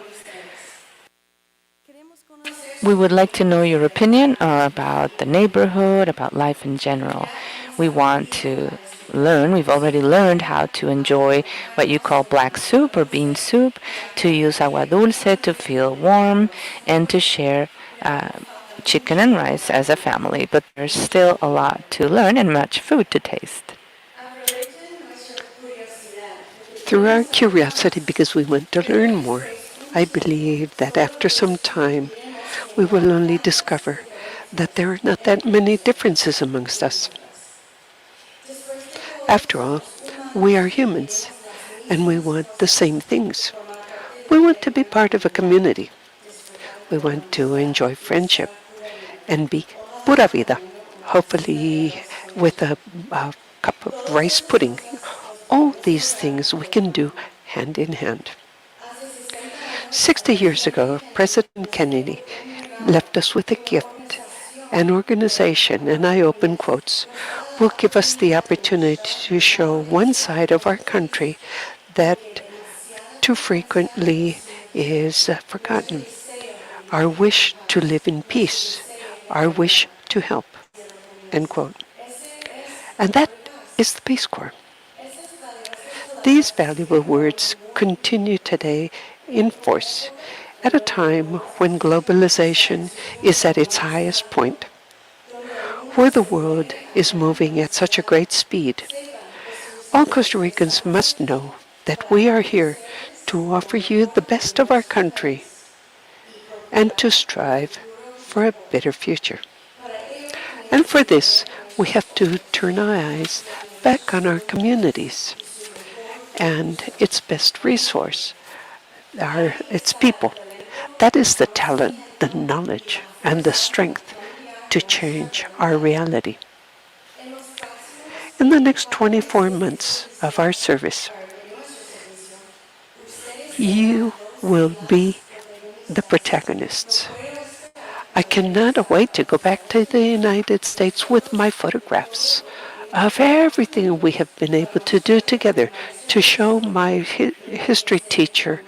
We would like to know your opinion about the neighborhood, about life in general. We want to learn, we've already learned how to enjoy what you call black soup or bean soup, to use agua dulce to feel warm, and to share chicken and rice as a family. But there's still a lot to learn and much food to taste. Through our curiosity, because we want to learn more, I believe that after some time, we will only discover that there are not that many differences amongst us. After all, we are humans, and we want the same things. We want to be part of a community. We want to enjoy friendship and be pura vida, hopefully with a cup of rice pudding. All these things we can do hand in hand. 60 years ago, President Kennedy left us with a gift. An organization, and I open quotes, will give us the opportunity to show one side of our country that too frequently is forgotten. Our wish to live in peace, our wish to help, end quote. And that is the Peace Corps. These valuable words continue today in force at a time when globalization is at its highest point, where the world is moving at such a great speed. All Costa Ricans must know that we are here to offer you the best of our country and to strive for a better future. And for this, We have to turn our eyes back on our communities and its best resource, its people. That is the talent, the knowledge, and the strength to change our reality. In the next 24 months of our service, you will be the protagonists. I cannot wait to go back to the United States with my photographs of everything we have been able to do together to show my history teacher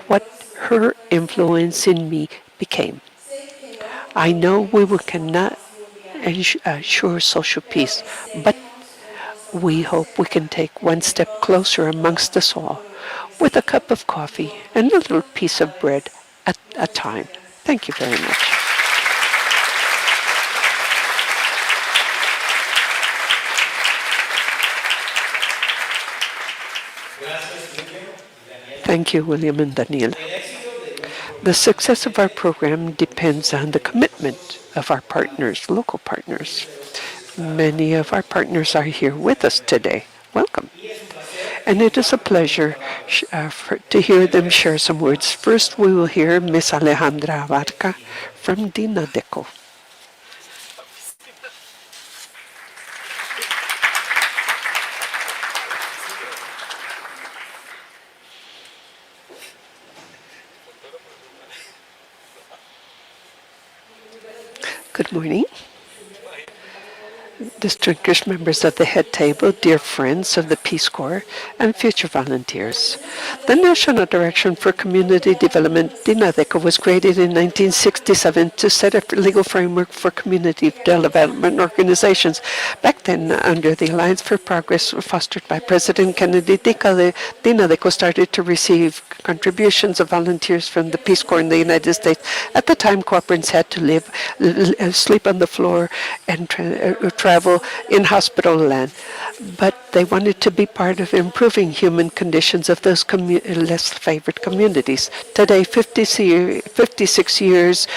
what her influence in me became. I know cannot ensure social peace, but we hope we can take one step closer amongst us all with a cup of coffee and a little piece of bread at a time. Thank you very much. Thank you, William and Daniel. The success of our program depends on the commitment of our partners, local partners. Many of our partners are here with us today. Welcome. And it is a pleasure to hear them share some words. First, we will hear Ms. Alejandra Abarca from Dinadeco. Good morning. Distinguished members of the head table, dear friends of the Peace Corps, and future volunteers. The National Direction for Community Development, DINADECO, was created in 1967 to set a legal framework for community development organizations. Back then, under the Alliance for Progress fostered by President Kennedy, DINADECO started to receive contributions of volunteers from the Peace Corps in the United States. At the time, cooperants had to sleep on the floor and travel in hospital land, but they wanted to be part of improving human conditions of those less favored communities. Today, 56 years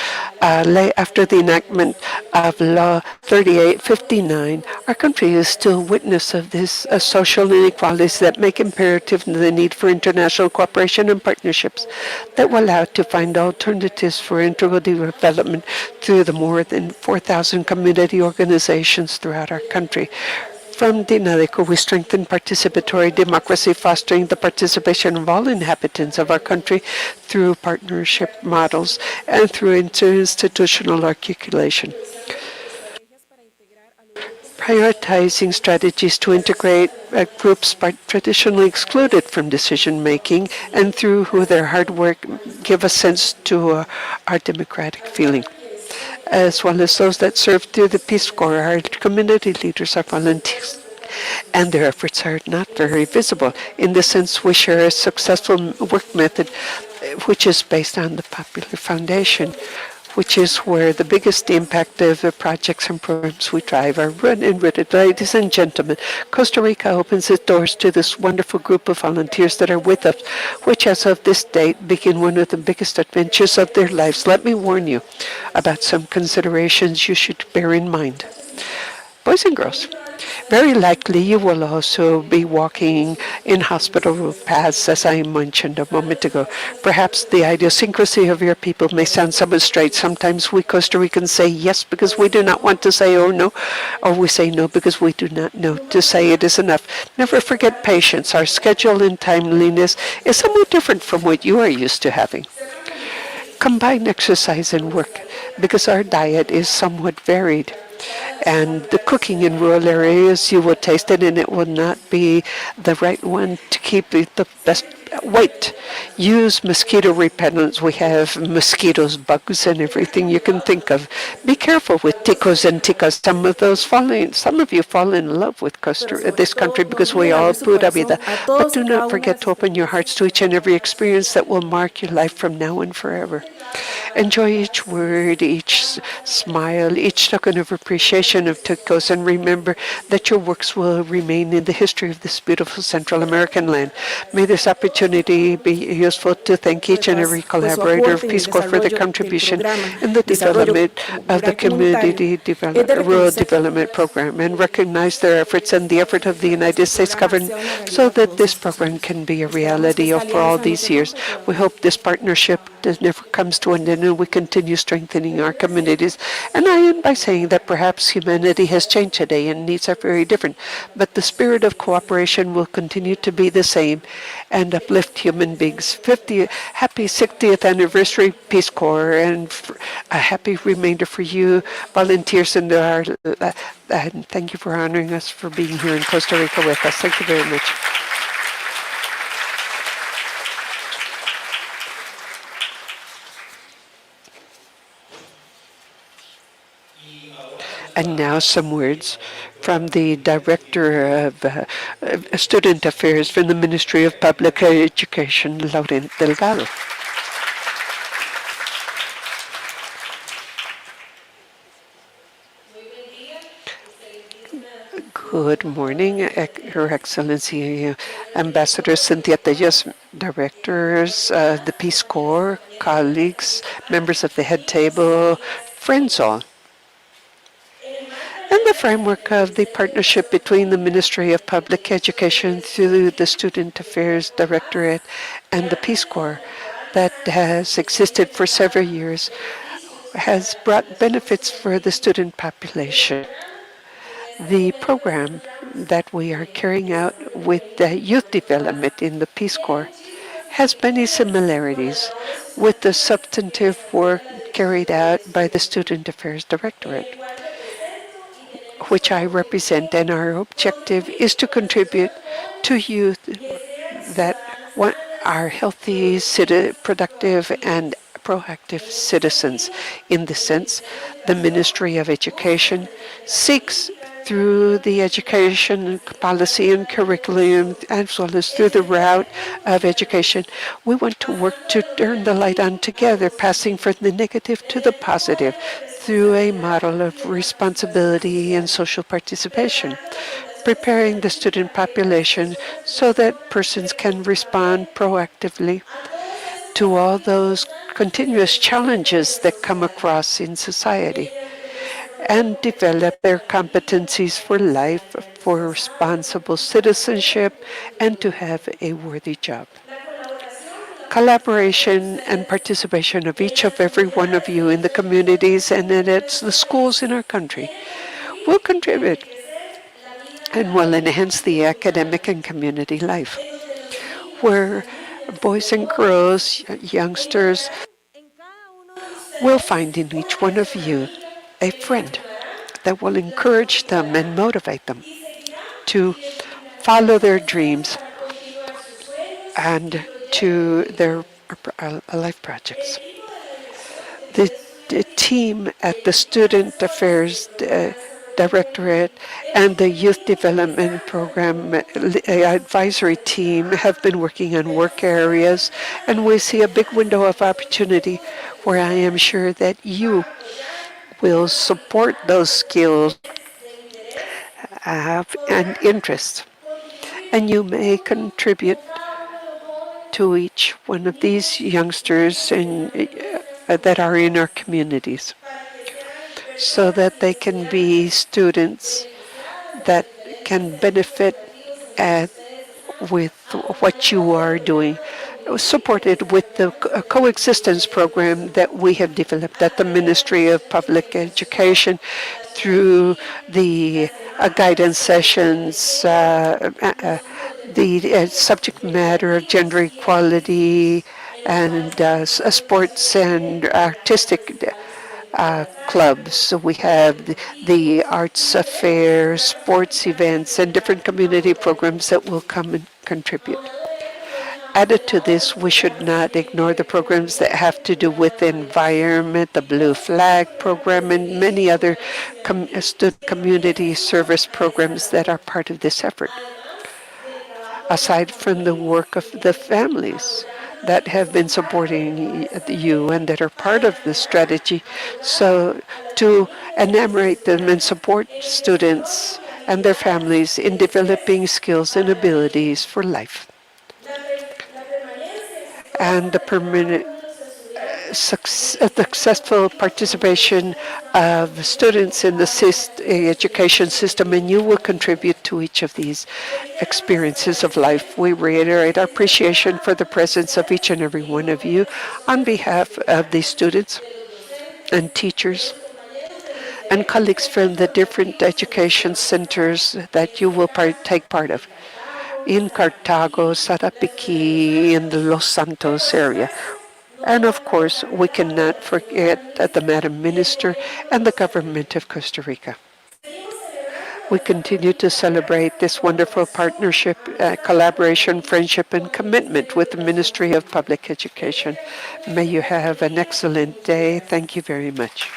after the enactment of Law 3859, our country is still witness of this social inequalities that make imperative the need for international cooperation and partnerships that will allow to find alternatives for integral development through the more than 4,000 community organizations throughout our country. From DINADECO, we strengthen participatory democracy, fostering the participation of all inhabitants of our country through partnership models and through institutional articulation. Prioritizing strategies to integrate groups traditionally excluded from decision-making and through who their hard work give a sense to our democratic feeling, as well as those that serve through the Peace Corps. Our community leaders are volunteers, and their efforts are not very visible. In this sense, we share a successful work method, which is based on the Popular Foundation, which is where the biggest impact of the projects and programs we drive are run and rooted. Ladies and gentlemen, Costa Rica opens its doors to this wonderful group of volunteers that are with us, which as of this date begin one of the biggest adventures of their lives. Let me warn you about some considerations you should bear in mind. Boys and girls, very likely you will also be walking in hospital paths, as I mentioned a moment ago. Perhaps the idiosyncrasy of your people may sound somewhat strange. Sometimes we Costa Ricans say yes because we do not want to say oh no, or we say no because we do not know to say it is enough. Never forget patience. Our schedule and timeliness is somewhat different from what you are used to having. Combine exercise and work because our diet is somewhat varied. And the cooking in rural areas, you will taste it and it will not be the right one to keep it the best weight. Use mosquito repellents. We have mosquitoes, bugs, and everything you can think of. Be careful with ticos and ticas. Some of you fall in love with this country because we all pura vida. But do not forget to open your hearts to each and every experience that will mark your life from now and forever. Enjoy each word, each smile, each token of appreciation of Ticos, and remember that your works will remain in the history of this beautiful Central American land. May this opportunity be useful to thank each and every pues su collaborator aporte of en el Peace Corps for the desarrollo del contribution programa in the Desarrollo development of the Rural Comunitario es de rural reconocer development program and recognize their efforts and the effort of the United States government so that this program can be a reality for all these years. We hope this partnership never comes to an end and we continue strengthening our communities. And I end by saying that perhaps humanity has changed today and needs are very different, but the spirit of cooperation will continue to be the same and uplift human beings. Happy 60th anniversary, Peace Corps, and a happy remainder for you, volunteers, and thank you for honoring us for being here in Costa Rica with us. Thank you very much. And now some words from the Director of Student Affairs from the Ministry of Public Education, Lauren Delgado. Good morning, Her Excellency Ambassador Cynthia Tellas, directors, the Peace Corps, colleagues, members of the head table, friends all. In the framework of the partnership between the Ministry of Public Education through the Student Affairs Directorate and the Peace Corps that has existed for several years, has brought benefits for the student population. The program that we are carrying out with the youth development in the Peace Corps has many similarities with the substantive work carried out by the Student Affairs Directorate, which I represent, and our objective is to contribute to youth that are healthy, productive, and proactive citizens. In this sense, the Ministry of Education seeks through the education policy and curriculum, as well as through the route of education, we want to work to turn the light on together, passing from the negative to the positive through a model of responsibility and social participation, preparing the student population so that persons can respond proactively to all those continuous challenges that come across in society and develop their competencies for life, for responsible citizenship, and to have a worthy job. Collaboration and participation of each of every one of you in the communities and in the schools in our country will contribute and will enhance the academic and community life, where boys and girls, youngsters, will find in each one of you a friend that will encourage them and motivate them to follow their dreams and to their life projects. The team at the Student Affairs Directorate and the Youth Development Program advisory team have been working on work areas, and we see a big window of opportunity where I am sure that you will support those skills and interests, and you may contribute to each one of these youngsters that are in our communities so that they can be students that can benefit with what you are doing, supported with the coexistence program that we have developed at the Ministry of Public Education through the guidance sessions, the subject matter of gender equality, and sports and artistic clubs. So we have the arts affairs, sports events, and different community programs that will come and contribute. Added to this, we should not ignore the programs that have to do with the environment, the Blue Flag program, and many other community service programs that are part of this effort. Aside from the work of the families, that have been supporting you and that are part of the strategy. So to enumerate them and support students and their families in developing skills and abilities for life. And the permanent successful participation of students in the education system, and you will contribute to each of these experiences of life. We reiterate our appreciation for the presence of each and every one of you on behalf of the students and teachers and colleagues from the different education centers that you will take part of in Cartago, Sarapiquí, in the Los Santos area. And of course, we cannot forget the Madam Minister and the government of Costa Rica. We continue to celebrate this wonderful partnership, collaboration, friendship, and commitment with the Ministry of Public Education. May you have an excellent day. Thank you very much.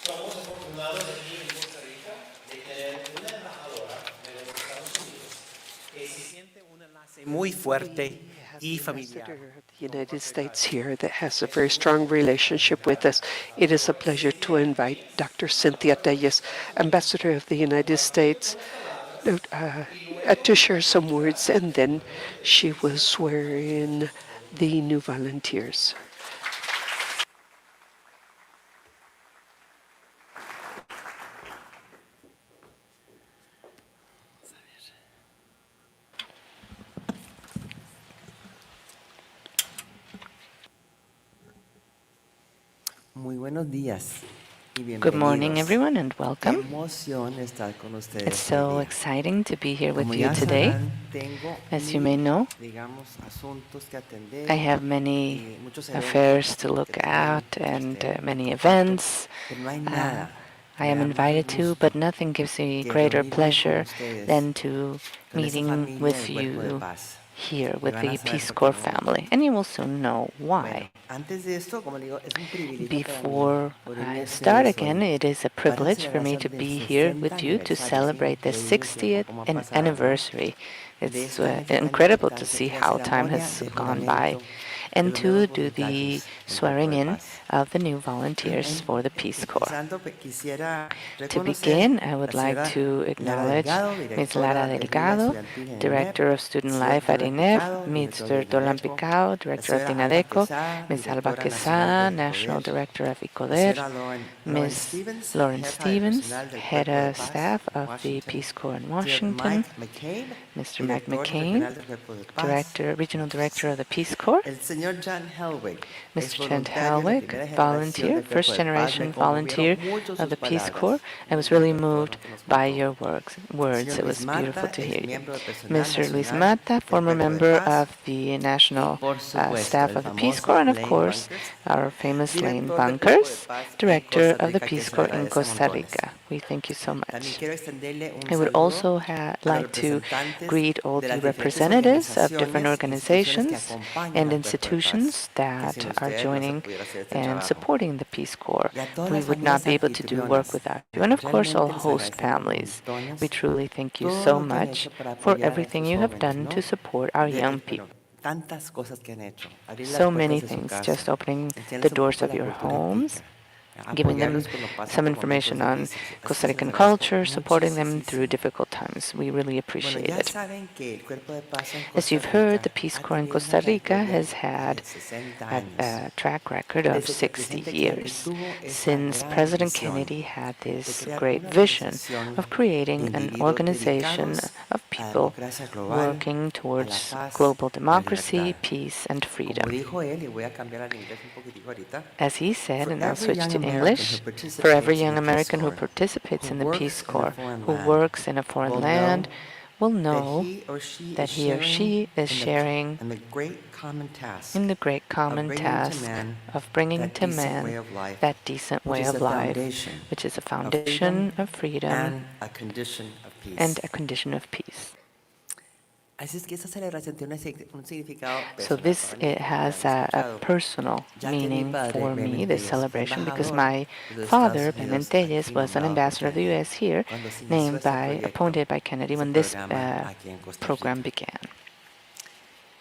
Somos afortunados aquí en Costa Rica de tener una embajadora de los Estados Unidos que se siente un enlace muy fuerte y familiar. Ambassador of the United States here that has a very strong relationship with us. It is a pleasure to invite Dr. Cynthia Telles, Ambassador of the United States, to share some words, and then she will swear in the new volunteers. Muy buenos días y Good morning, bienvenidos. everyone, and Qué welcome. emoción estar con ustedes It's hoy so día. exciting to be here with Como you ya today. sabrán, tengo As you may know, digamos, asuntos que atender, I have many muchos eventos affairs to que look también at and ustedes many comparten, events pero no hay nada I que am me da más invited to, gusto but nothing gives me que greater reunirme con pleasure ustedes, than to con esa meeting familia with del Cuerpo de you Paz. here Y with van a the saber Peace por qué Corps me gusta. family, and you will soon know Bueno, why. antes de esto, como digo, es un privilegio para mí Before unirme a I start ustedes again, hoy it is a para la privilege for me to celebración del be here 60 with you to aniversario. Sí, celebrate the increíble el tiempo 60th cómo ha pasado, ¿no? anniversary. De It's esta gesta tan incredible to importante see que es la how time ceremonia has de gone by, juramento de and los to nuevos do the voluntarios del Cuerpo swearing de in Paz. of the new volunteers for the Peace Corps. Empezando, quisiera To reconocer begin, I a would la like señora to Lara acknowledge Delgado, Ms. Lara directora de Vida Delgado, Estudiantil en INEP, Director of Student señor Life at Dolan INEF, Picado, director Mr. de Dolan INADECO, Picao, la Director of señora the Alba INADECO, Quesada, Ms. Alba directora nacional Quesada, de National ICODER, Director of la ICODER, señora Lauren Ms. Stevens, Lauren jefa de Stevens, personal del Head Cuerpo de of Paz Staff en of the Washington, Peace Corps in señor Washington, Mike McCabe, Mr. Mike director McCain, regional del Cuerpo de Paz, Regional Director of the Peace Corps, el señor John Helwig, es Mr. Trent voluntario en la Helwig, primera generación volunteer, del Cuerpo first de Paz. Me generation conmovieron volunteer mucho of sus the Peace Corps. palabras I en was el really retorno moved que nos by contó. your El words. señor It Luis was beautiful Mata to es hear you. miembro del personal Mr. Luis nacional Mata, del former Cuerpo de member Paz, of the y national por supuesto staff el of the Peace famoso Corps, and of Lane course, Bunkers, our famous Lane director del Cuerpo de Bunkers, Paz en Director Costa of the Rica, que Peace se le Corps in agradece Costa montones. Rica. We thank you so También much. quiero extenderle un I would saludo also a los like to representantes greet all de the las diferentes representatives of different organizaciones e instituciones que organizations acompañan and al Cuerpo de Paz, institutions que sin that are ustedes no se joining pudiera hacer este and trabajo. supporting the Peace Corps. Y a todas We las would not familias be able to do work anfitrionas, without you. And of course, all realmente les host agradecemos families. We montones truly thank you todo so lo que han much hecho para for apoyar a everything estos you have jóvenes, done to ¿no? support our young Bueno, people. tantas cosas que han hecho. Abrir las So many puertas de su things, casa, just opening the enseñarles un doors poco of la your cultura homes, tica, giving them apoyarlos cuando pasan some por momentos information on difíciles. Así Costa se les Rican agradezco culture, supporting them through muchísimo. difficult times. We really Bueno, appreciate ya it. saben que el Cuerpo de Paz en As Costa you've heard, Rica the Peace ha Corps in tenido una Costa Rica trayectoria has had de 60 a, años. a track record of Desde que el 60 presidente Kennedy years tuvo esta since gran President visión Kennedy had de this crear great una vision organización of de creating an individuos organization dedicados of a la people democracia global, working a la towards paz global y a la democracy, libertad. peace, and Como freedom. dijo él, y voy a cambiar al inglés un poquitico ahorita, As he said, for and I'll every switch young to American who English, for every participates in young the Peace American who Corps, participates who in the Peace works in a Corps, foreign who land, works in a foreign will land, know will that know that he or she is sharing in the great common task in the great of common bringing to task man of bringing that to decent way man of life, that decent which way is of the life, foundation which is a of foundation freedom of freedom and a condition of and peace. a condition of peace. Así es que esa celebración tiene un significado So personal this para mí, it como ya han has a escuchado, personal ya que mi meaning padre, for me, this Bementelles, fue celebration, because embajador my de los Estados father, Unidos Pimentellas, aquí was an nombrado por ambassador of the Kennedy, U.S. here, cuando se inició named este by, proyecto, appointed by Kennedy este when this programa aquí en Costa program Rica. began.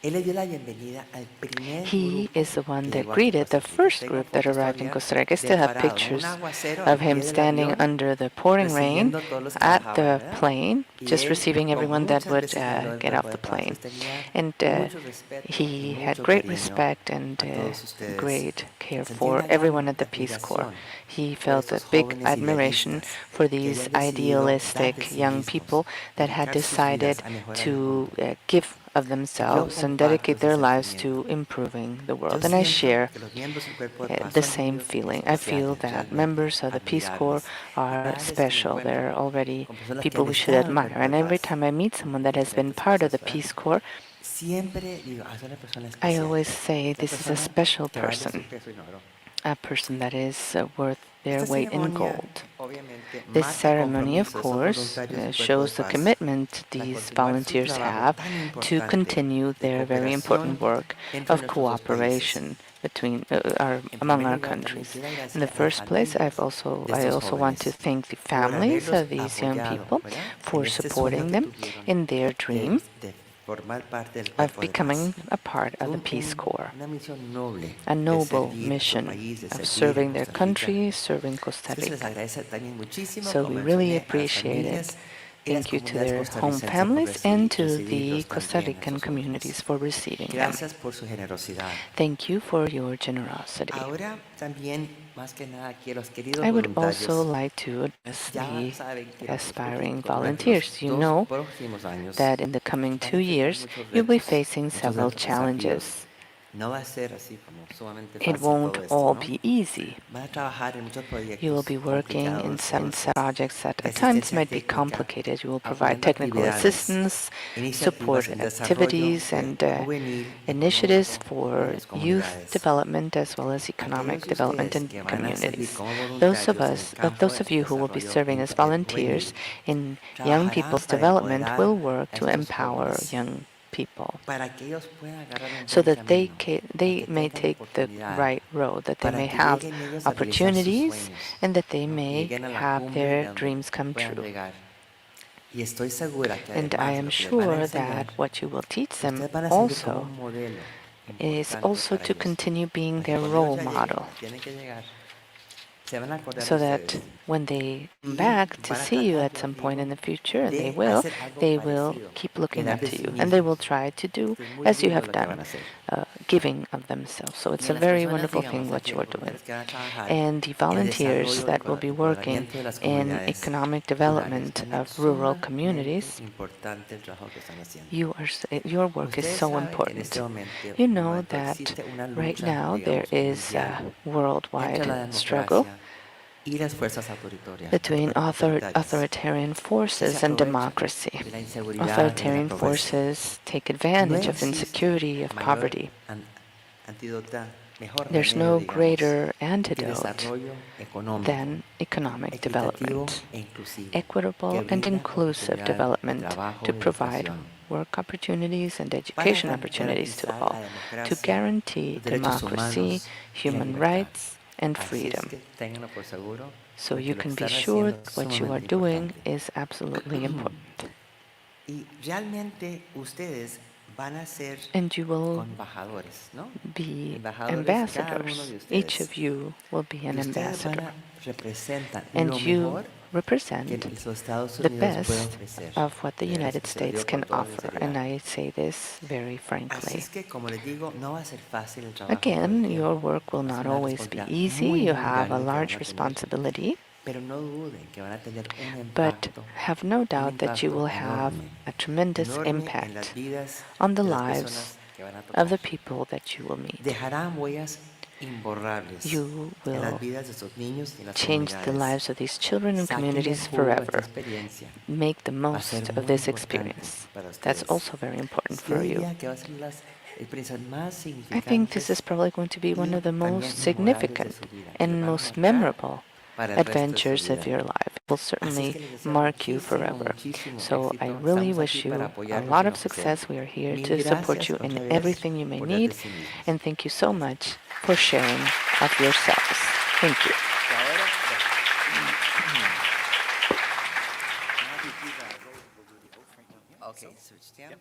Él le dio la bienvenida al primer He grupo is the one que that llegó aquí a greeted the Costa Rica. first Tengo group that fotos arrived in todavía Costa Rica. I del still have parado, en un pictures aguacero of al him pie del standing avión, under the pouring rain recibiendo a todos los que at bajaban, the ¿verdad? plane, Y just él, receiving como everyone that muchas would veces habló del get off cuerpo the de paz, plane. les tenía And mucho respeto y he had mucho great cariño respect and a todos ustedes. great care Sentía for una everyone gran at the Peace Corps. admiración He por felt a estos big jóvenes admiration idealistas for que these habían decidido dar de idealistic sí young mismos, people that had dedicar sus vidas decided a mejorar el to mundo. give of Y yo themselves and comparto dedicate ese their lives sentimiento. to improving the Yo world. And I siento share que los miembros del cuerpo de paz the son same individuos feeling. I feel especiales, that realmente members of the Peace Corps admirables. Y are cada vez que me special. encuentro They're already con personas que people han we should estado en el admire. cuerpo de And every paz, time I meet someone that en has been diferentes part of cosas, the ¿verdad? Peace Corps, Siempre digo, es una persona I especial, always say una this is a persona special que vale person, su peso en oro. a person that is worth their Esta weight in ceremonia, gold. obviamente, This marca el ceremony, of compromiso de esos course, voluntarios del cuerpo de shows the paz commitment para these continuar su volunteers trabajo have tan to importante continue de their very cooperación important work entre of nuestros dos países. cooperation between En among primer our lugar, también countries. quiero In the agradecer a las first place, familias de I estos also want to jóvenes thank the por families haberlos of these young apoyado, people ¿verdad? En for este sueño supporting que them tuvieron in their dream de formar parte del of cuerpo de paz. becoming a part Es of the Peace Corps. una misión noble A de noble servir a su mission país, de of servir a serving their Costa Rica. country, serving Costa Así que se les Rica. agradece también muchísimo, So como we really mencioné, a las appreciate it. familias y las Thank you to comunidades their home costarricenses por families and to the recibirlos Costa también, a Rican estos jóvenes. communities for receiving them. Gracias por su generosidad. Thank you for your generosity. Ahora también, más que nada, aquí a los queridos I would also voluntarios, like to address ya the saben que aspiring durante los volunteers. You dos know próximos años that in the coming van 2 a tener years, muchos you'll be retos, facing muchos several desafíos. challenges. No va a ser así como sumamente It fácil won't todo esto, all ¿no? be easy. Van a trabajar en muchos You will proyectos be working in complicados a some veces, projects that de at times asistencia might be técnica, complicated. You will provide apoyando technical actividades, assistance, iniciativas support en desarrollo activities, and juvenil, initiatives económico de for las youth comunidades. development as well as economic Aquellos de development ustedes in que van a servir communities. como Those of voluntarios en el campo those del of you who will be desarrollo serving as volunteers juvenil in young trabajarán people's para development empoderar will work a to estos empower jóvenes young people para que ellos puedan agarrar un so buen that camino, para they que may tengan take the oportunidad, right road, that they para may que have lleguen ellos a realizar sus opportunities, sueños, and that they ¿no? Y may lleguen a la have cumbre de their donde dreams come puedan true. llegar. Y estoy segura que And I además de am lo que les van a sure enseñar, that what you will teach them ustedes van a servir como also un modelo is importante also para to ellos. continue being Para que their cuando ellos role ya lleguen, model, y tienen que llegar, se van a acordar de so that ustedes when they come y back to van a see you tratar, at yo some point digo, in the future, and de hacer algo they will parecido, keep que looking dar up de to sí you, and they will mismos. try to do Esto es muy as you lindo have lo que van done, a hacer. giving of themselves. So Y it's a a las very personas, wonderful digamos, thing what aquí, you los are doing. voluntarios que van a trabajar And the en el volunteers desarrollo that will be working empoderamiento de las in comunidades economic rurales, development van a ver of rural sumamente communities, importante el trabajo que están haciendo. your work is Ustedes so saben que en important. este You know momento that existe una right lucha, now there digamos, is mundial a entre la worldwide struggle democracia y las fuerzas between autoritarias authoritarian que se forces and aprovechan democracy. de la inseguridad y de la Authoritarian pobreza. forces take No advantage of existe insecurity, of mayor poverty. antídota, mejor There's remedio, no digamos, greater que antidote desarrollo económico, than economic equitativo development, e inclusivo, que equitable and brinda inclusive oportunidad de development trabajo to y provide educación work opportunities and para education opportunities to garantizar all, la to democracia, guarantee los derechos democracy, humanos y la human libertad. rights, and Así es freedom. que ténganlo por seguro So de que you lo que can be están sure haciendo es that what you are sumamente doing importante. is absolutely important. Y realmente ustedes van a ser And you will embajadores, ¿no? be Embajadores cada uno ambassadors. de Each ustedes. of you will be an Y ustedes van ambassador. a representar And lo you mejor que represent los Estados the Unidos pueden best ofrecer. of what the De veras United que se lo States digo con can toda offer. And sinceridad. I say this very Así frankly. es que, como les digo, no va a ser fácil el trabajo todo Again, el your tiempo. work will Va a not ser una always be responsabilidad easy. muy, You muy have a grande que van large a tener. responsibility. Pero no duden que van a tener un But impacto, have no doubt that you will have a tremendous enorme en las impact vidas on the de las lives personas que van a of the tocar. people that you will meet. Dejarán huellas imborrables You en las will vidas de esos niños y en las change the comunidades. lives of these children and Sáquenle communities jugo a esta forever. experiencia. Make the Va a ser most of muy this importante experience. para That's ustedes. also very important Yo for you. diría que va a ser las experiencias más I think this is significantes probably going to be one y of the también most memorables de significant su vida, que les and van a most marcar memorable para el resto de su adventures of vida. your life. will Así es certainly que les deseo mark you muchísimo, forever. muchísimo So I éxito. really Estamos aquí wish para you a apoyarlos lot en of lo que sea. success. We are here Mil to support gracias you in otra vez everything you may por dar de need. sí mismos. And thank you so much for sharing of yourselves. Thank you. Ahora, okay, so stand.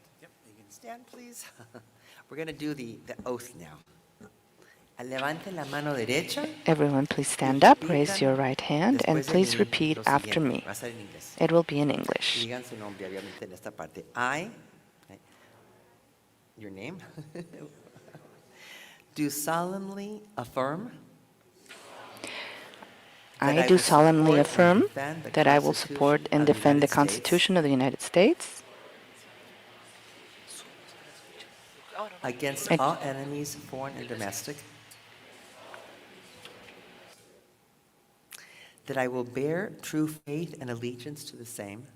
Stand, please. We're going to do the oath now. Levanten la mano derecha Everyone, please y stand up, raise repitan your right hand, and después de please mí repeat lo after siguiente. me. Va a ser en inglés. It will be in Y English. digan su nombre, obviamente, en esta parte. Your name, do solemnly affirm that I I do will solemnly support and affirm defend the that I will support Constitution and of the defend the United States, Constitution of the United States against Ag- all enemies, foreign and domestic, that I will bear true faith and allegiance to the same,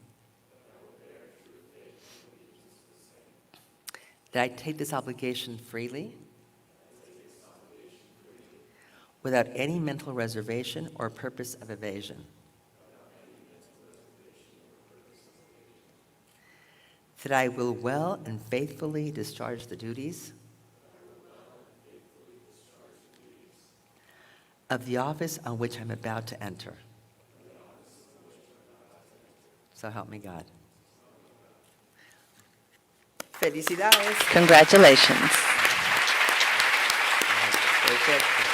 that I take this obligation freely, without any mental reservation or purpose of evasion, that I will well and faithfully discharge the duties of the office on which I'm about to enter. So help me God. Felicidades. Congratulations. Perfecto.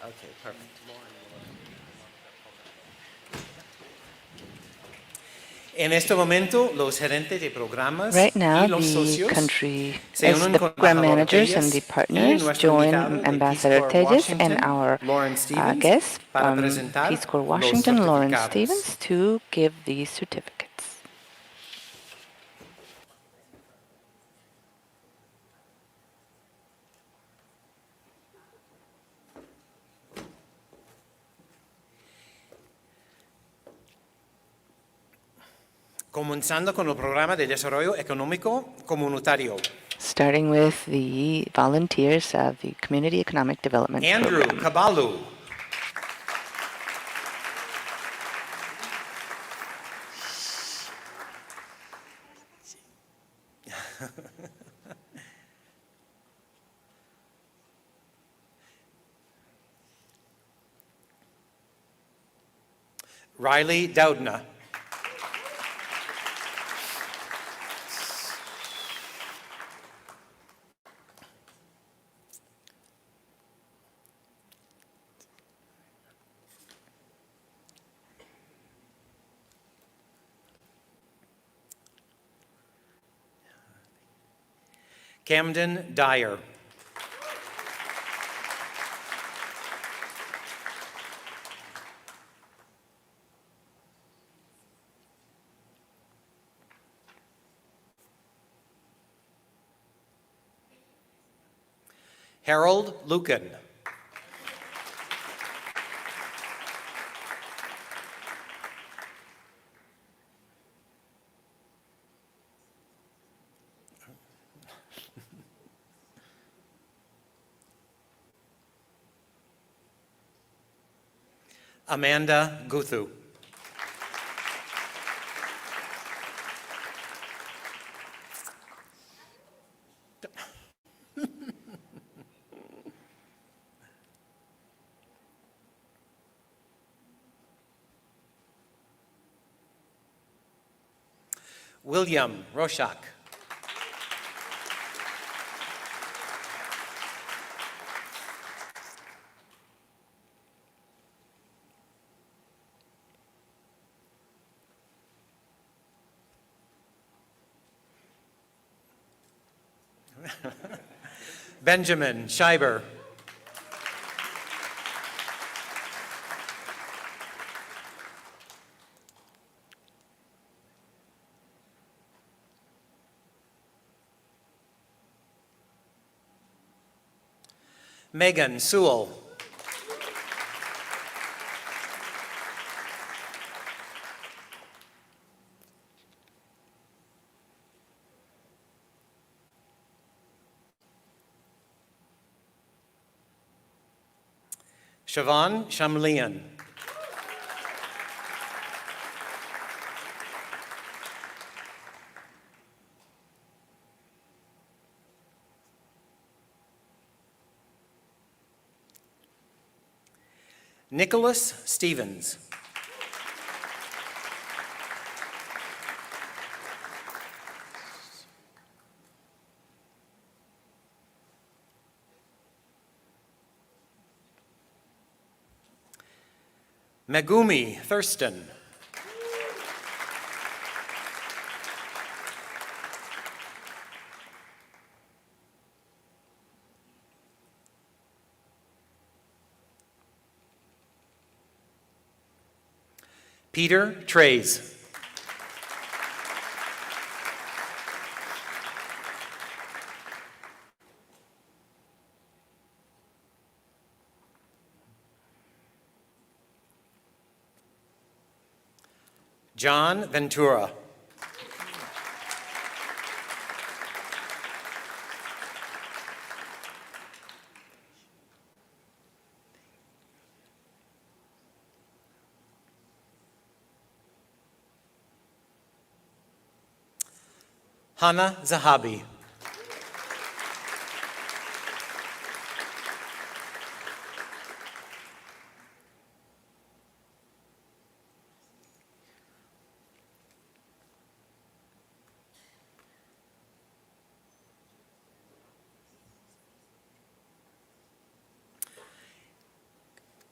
Okay, perfect. En este momento, los gerentes de programas Right now, y los the socios country, se as unen the con program embajador managers and the Telles y partners nuestro join invitado de Peace Ambassador Corps Telles and Washington, our Lawrence Stevens, guest para from presentar Peace Corps los Washington, Lawrence certificados. Stevens, to give these certificates. Comenzando con el programa de desarrollo económico comunitario. Starting with the volunteers of the Community Economic Development Andrew Program. Caballo. Riley Doudna. Camden Dyer. Harold Lucan. Amanda Guthu. William Roshak. Benjamin Scheiber. Megan Sewell. Siobhan Shamlian. Nicholas Stevens. Megumi Thurston. Peter Trays. John Ventura. Hannah Zahabi.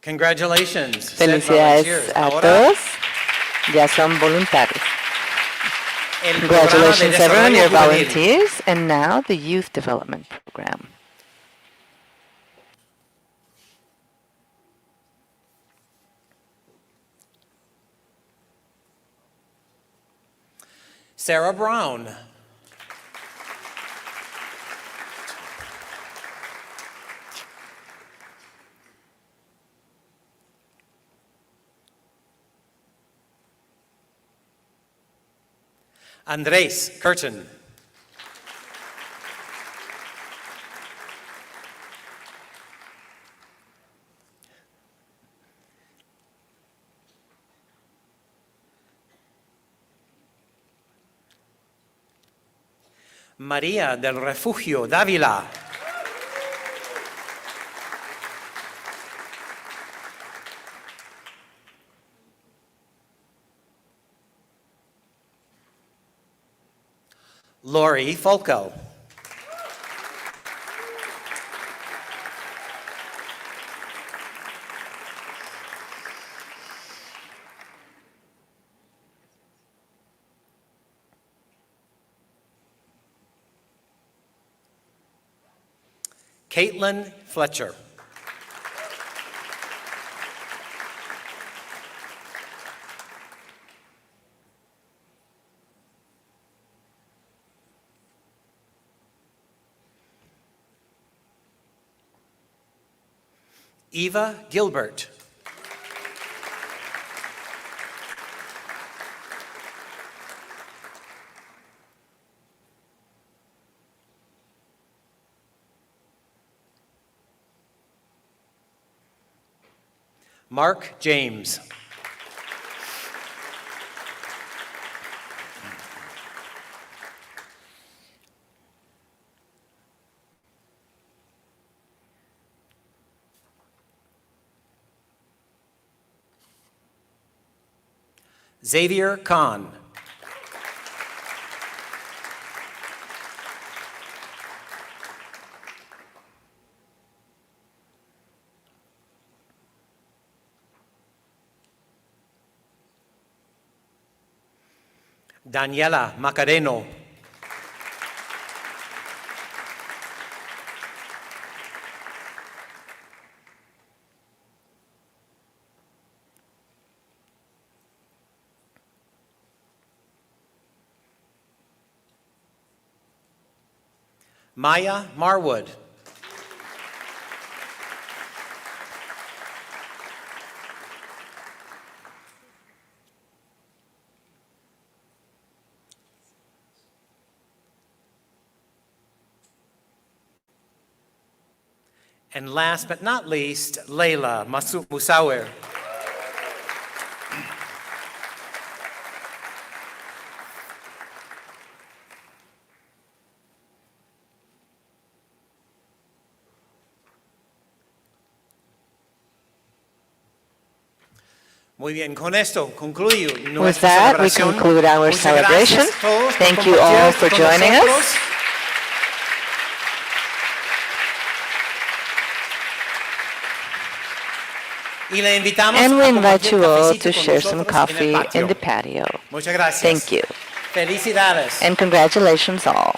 Congratulations. Set Felicidades volunteers. a Ahora, todos. Ya son voluntarios. el programa de Congratulations, everyone. desarrollo You're juvenil. volunteers. And now the Youth Development Program. Sarah Brown. Andres Curtin. María del Refugio Dávila. Lori Folco. Caitlin Fletcher. Eva Gilbert. Mark James. Xavier Kahn. Daniela Macareno. Maya Marwood. And last but not least, Leila Musawer. Muy bien, con esto concluyo With nuestra that, we celebración. conclude our Muchas celebration. gracias a todos por Thank you all compartir for con joining nosotros. us. Y le invitamos And we a invite compartir you all cafecito to con share some nosotros en el coffee in patio. the patio. Muchas gracias. Thank you. Felicidades. And congratulations all.